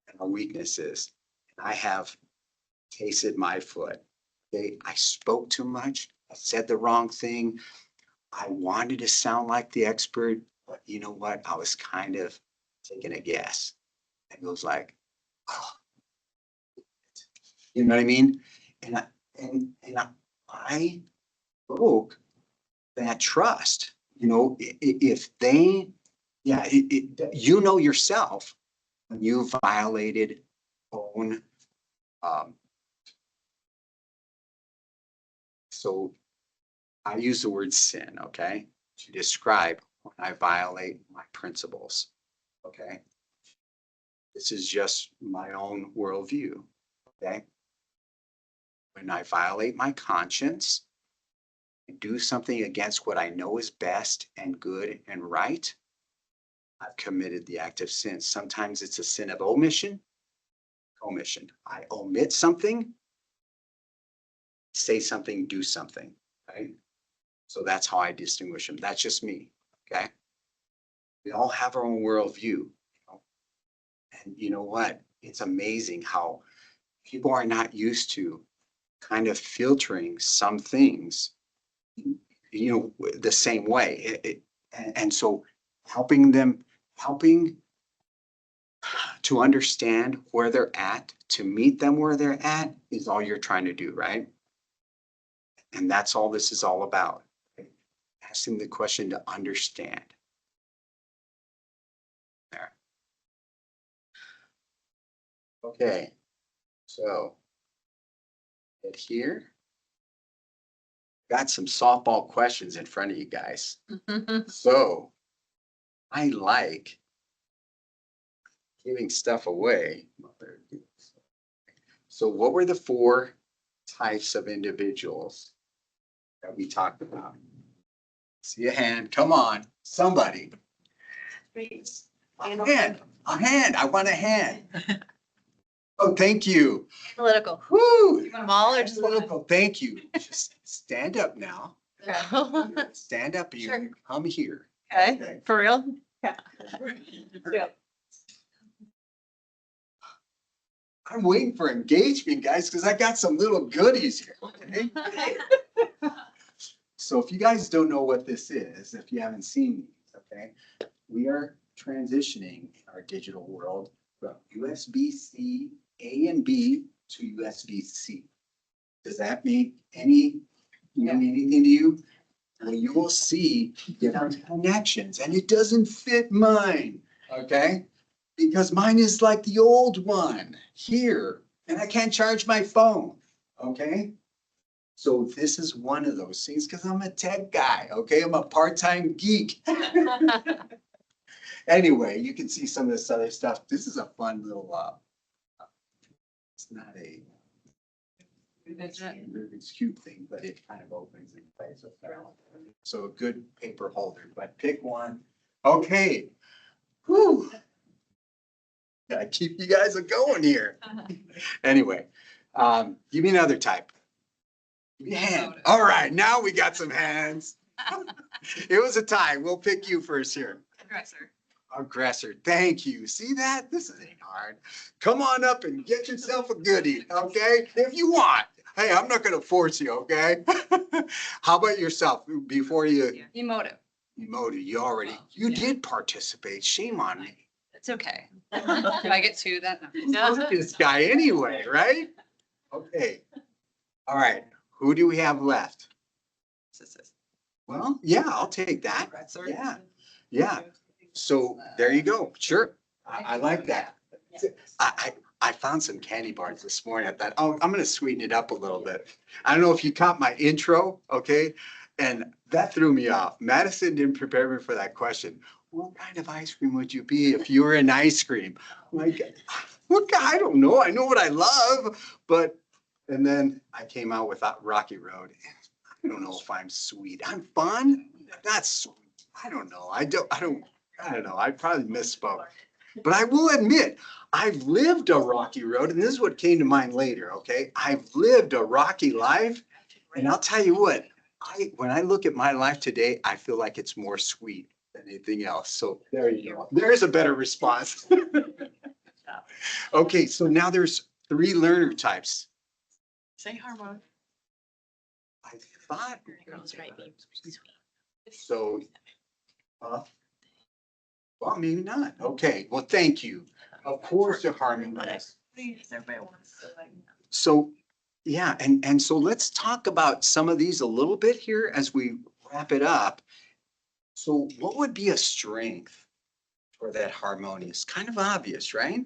and our weaknesses. And I have tasted my foot. Okay, I spoke too much. I said the wrong thing. I wanted to sound like the expert, but you know what? I was kind of taking a guess. And it was like, oh, you know what I mean? And I broke that trust. If they, yeah, you know yourself when you violated own. So I use the word sin, okay, to describe when I violate my principles. Okay, this is just my own worldview. Okay, when I violate my conscience, do something against what I know is best and good and right, I've committed the act of sin. Sometimes it's a sin of omission. I omit something, say something, do something, right? So that's how I distinguish them. That's just me, okay? We all have our own worldview. And you know what? It's amazing how people are not used to kind of filtering some things the same way. And so helping to understand where they're at, to meet them where they're at is all you're trying to do, right? And that's all this is all about. Right? Asking the question to understand. There. Okay, so get here. Got some softball questions in front of you guys. So I like giving stuff away. So what were the 4 types of individuals that we talked about? See a hand, come on, somebody. A hand, I want a hand. Oh, thank you. Analytical. Woo. You want them all or just one? Analytical, thank you. Just stand up now. Okay. Stand up and you Sure. come here. Okay, for real? Yeah. I'm waiting for engagement, guys, because I got some little goodies here. Okay? So if you guys don't know what this is, if you haven't seen these, okay, we are transitioning our digital world from USB-C A and B to USB-C. Does that mean anything to you? well, you will see different connections and it doesn't fit mine, okay? Because mine is like the old one here and I can't charge my phone, okay? So this is one of those things because I'm a tech guy, okay? I'm a part-time geek. Anyway, you can see some of this other stuff. This is a fun little, it's not a Rubik's Cube thing, but it kind of opens in place. So a good paper holder, but pick one. Okay. Whew. Gotta keep you guys going here. Anyway, give me another type. Hand. All right, now we got some hands. It was a tie. We'll pick you first here. Aggressor. Aggressor, thank you. See that? This ain't hard. Come on up and get yourself a goodie, okay? If you want. Hey, I'm not gonna force you, okay? How about yourself before you Emotive. emoted? You did participate. Shame on me. It's okay. If I get two, that. Fuck this guy anyway, right? Okay. All right, who do we have left? Well, yeah, I'll take that. Yeah, yeah. So there you go. Sure. I like that. I found some candy bars this morning. I thought, oh, I'm gonna sweeten it up a little bit. I don't know if you caught my intro, okay? And that threw me off. Madison didn't prepare me for that question. What kind of ice cream would you be if you were an ice cream? Like, what, I don't know. I know what I love, but, and then I came out with Rocky Road. I don't know if I'm sweet. I'm fun. Not sweet. I don't know. I don't know. I probably misspoke. But I will admit, I've lived a rocky road, and this is what came to mind later, okay? I've lived a rocky life, and I'll tell you what, when I look at my life today, I feel like it's more sweet than anything else. So there you go. There's a better response. Okay, so now there's 3 learner types. Say harmony. I thought. Girls write me. So, well, maybe not. Okay, well, thank you. Of course, the harmonize. Please, everybody wants to like. So, yeah, and so let's talk about some of these a little bit here as we wrap it up. So what would be a strength for that harmonious? Kind of obvious, right?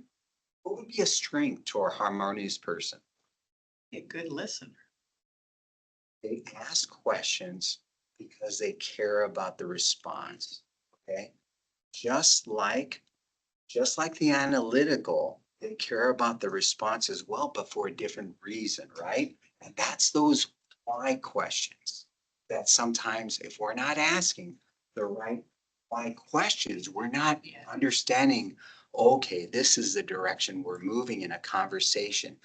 What would be a strength to a harmonious person? A good listener. They ask questions because they care about the response, okay? Just like the analytical, they care about the response as well, but for a different reason, right? And that's those why questions that sometimes if we're not asking the right why questions, we're not understanding, okay, this is the direction we're moving in a conversation,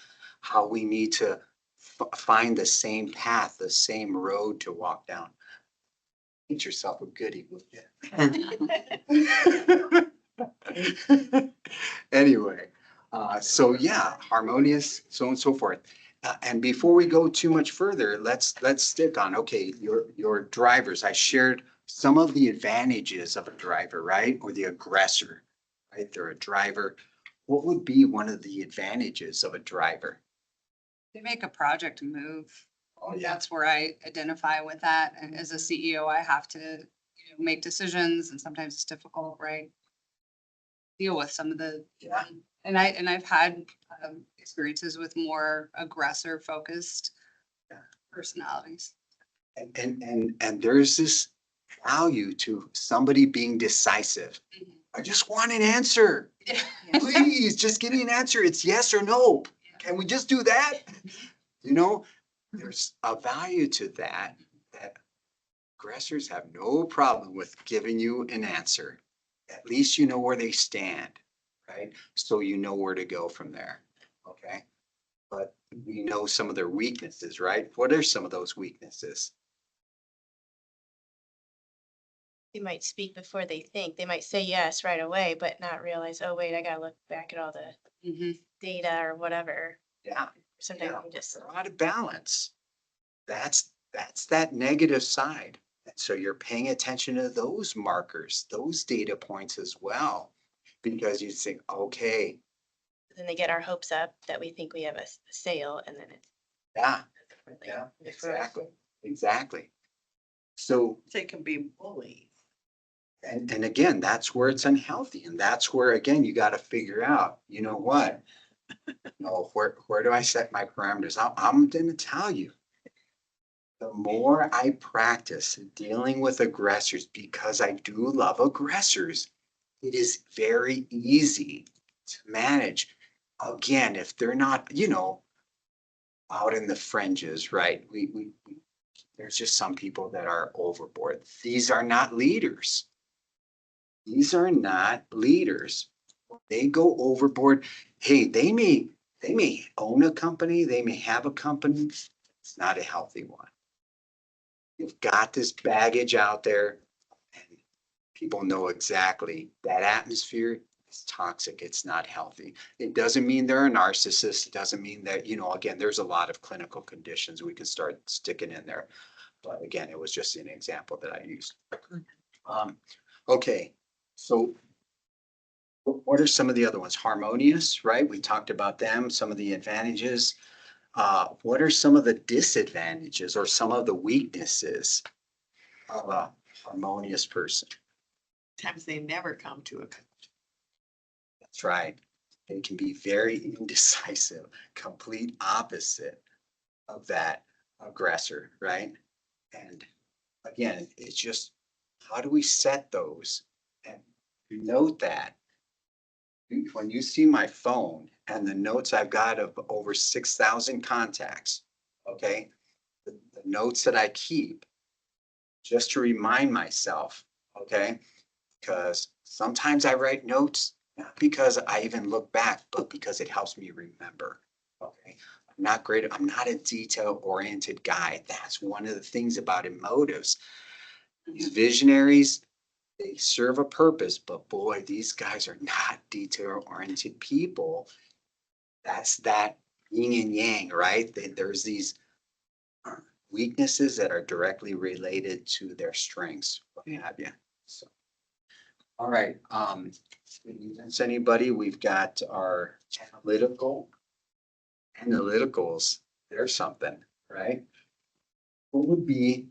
how we need to find the same path, the same road to walk down. Get yourself a goodie, will you? Anyway, so yeah, harmonious, so on and so forth. And before we go too much further, let's stick on, okay, your drivers. I shared some of the advantages of a driver, right? Or the aggressor, right? They're a driver. What would be one of the advantages of a driver? They make a project move. Oh, That's where I identify with that. And as a CEO, I have to, make decisions and sometimes it's difficult, right? Deal with some of the, Yeah. and I've had experiences with more aggressor focused personalities. And there's this value to somebody being decisive. I just want an answer. Please, just give me an answer. It's yes or no. Can we just do that? There's a value to that aggressors have no problem with giving you an answer. At least you know where they stand, right? So you know where to go from there, okay? But we know some of their weaknesses, right? What are some of those weaknesses? They might speak before they think. They might say yes right away, but not realize, oh, wait, I gotta look back at all the Mhm. data or whatever. Yeah. Sometimes Yeah, we just, they're out of balance. That's that negative side. And so you're paying attention to those markers, those data points as well, because you think, okay, then they get our hopes up that we think we have a sale and then it's. yeah, like, yeah, it's ruined. exactly. So, They can be bullied. and again, that's where it's unhealthy. And that's where, again, you got to figure out, you know what? No, where do I set my parameters? I'm going to tell you. The more I practice dealing with aggressors, because I do love aggressors, it is very easy to manage. Again, if they're not, out in the fringes, right? There's just some people that are overboard. These are not leaders. These are not leaders. They go overboard. Hey, they may own a company, they may have a company. It's not a healthy one. You've got this baggage out there and people know exactly that atmosphere is toxic. It's not healthy. It doesn't mean they're a narcissist. It doesn't mean that, again, there's a lot of clinical conditions we can start sticking in there. But again, it was just an example that I used. Okay, so what are some of the other ones? Harmonious, right? We talked about them, some of the advantages. What are some of the disadvantages or some of the weaknesses of a harmonious person? Times they never come to a. That's right. They can be very indecisive, complete opposite of that aggressor, right? And again, it's just, how do we set those? And note that when you see my phone and the notes I've got of over 6,000 contacts, okay? The notes that I keep, just to remind myself, okay? Because sometimes I write notes, not because I even look back, but because it helps me remember, okay? I'm not a detail-oriented guy. That's one of the things about emotives. These visionaries, they serve a purpose, but boy, these guys are not detail-oriented people. That's that yin and yang, right? There's these weaknesses that are directly related to their strengths, what have you. So, all right. Since anybody, we've got our analyticals. There's something, right? What would be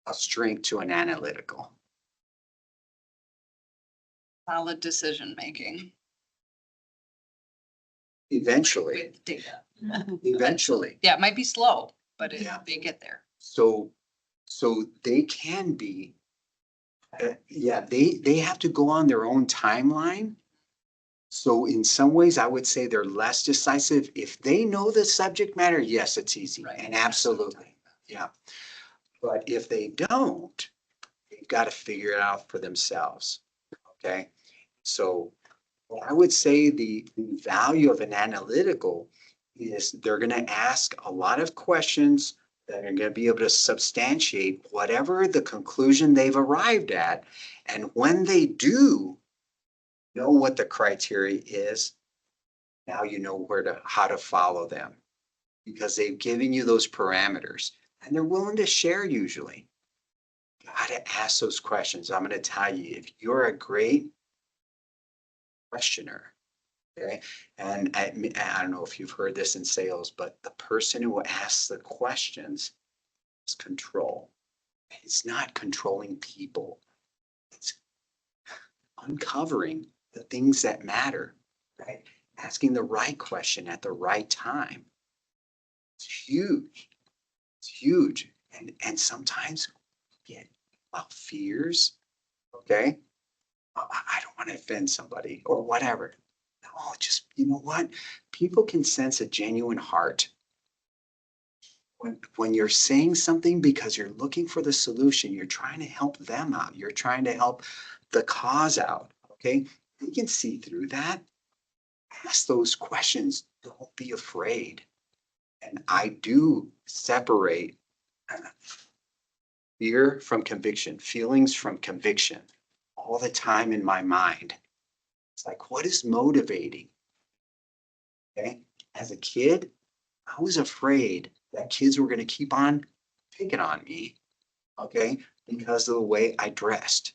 a strength to an analytical? Solid decision making. Eventually, With data. eventually. Yeah, it might be slow, but Yeah. they get there. So they can be, yeah, they have to go on their own timeline. So in some ways, I would say they're less decisive. If they know the subject matter, yes, it's easy. Right. And absolutely, yeah. But if they don't, they've got to figure it out for themselves. Okay. So what I would say the value of an analytical is they're going to ask a lot of questions that are going to be able to substantiate whatever the conclusion they've arrived at. And when they do know what the criteria is, now you know how to follow them because they've given you those parameters and they're willing to share usually. Got to ask those questions. I'm going to tell you, if you're a great questioner, okay, and I don't know if you've heard this in sales, but the person who asks the questions is control. It's not controlling people. It's uncovering the things that matter, right? Asking the right question at the right time. It's huge. It's huge. And sometimes get fears. Okay. I don't want to offend somebody or whatever. No, just, you know what? People can sense a genuine heart. When you're saying something because you're looking for the solution, you're trying to help them out. You're trying to help the cause out. Okay. They can see through that. Ask those questions. Don't be afraid. And I do separate fear from conviction, feelings from conviction all the time in my mind. It's like, what is motivating? Okay. As a kid, I was afraid that kids were going to keep on picking on me. Okay. Because of the way I dressed.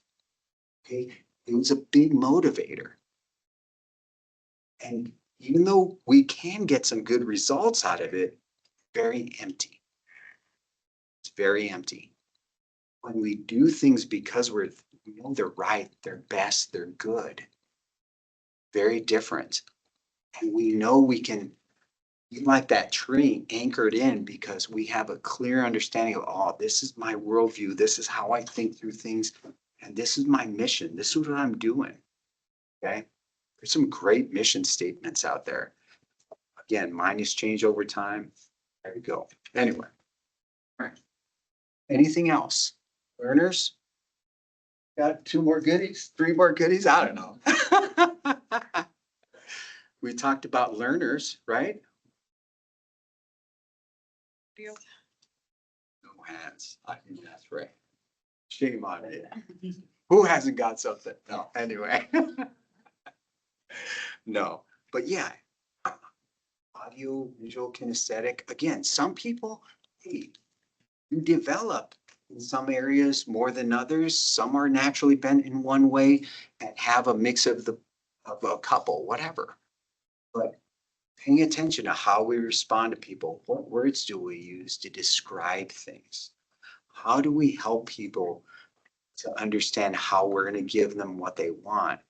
Okay. It was a big motivator. And even though we can get some good results out of it, very empty. It's very empty. when we do things because we know they're right, they're best, they're good. Very different. And we know we can be like that tree anchored in because we have a clear understanding of, oh, this is my worldview. This is how I think through things. And this is my mission. This is what I'm doing. Okay. There's some great mission statements out there. Again, mine has changed over time. There we go. Anyway. All right. Anything else? Learners? Got 2 more goodies? 3 more goodies? I don't know. We talked about learners, right? Deal. No hands. I think that's right. Shame on me. Who hasn't got something? No, anyway. No, but yeah. Audio, visual, kinesthetic. Again, some people, hey, you develop in some areas more than others. Some are naturally bent in one way and have a mix of a couple, whatever. But paying attention to how we respond to people, what words do we use to describe things? How do we help people to understand how we're going to give them what they want?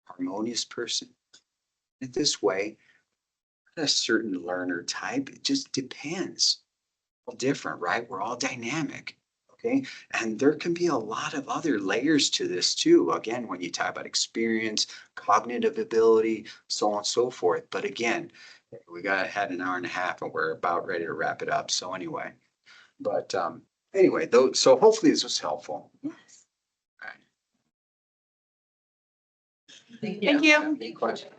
Harmonious person. In this way, a certain learner type, it just depends. All different, right? We're all dynamic. Okay. And there can be a lot of other layers to this too. Again, when you talk about experience, cognitive ability, so on and so forth. But again, we had an hour and a half and we're about ready to wrap it up. So anyway, but anyway, though, so hopefully this was helpful. Yes. All right. Thank you. Any questions?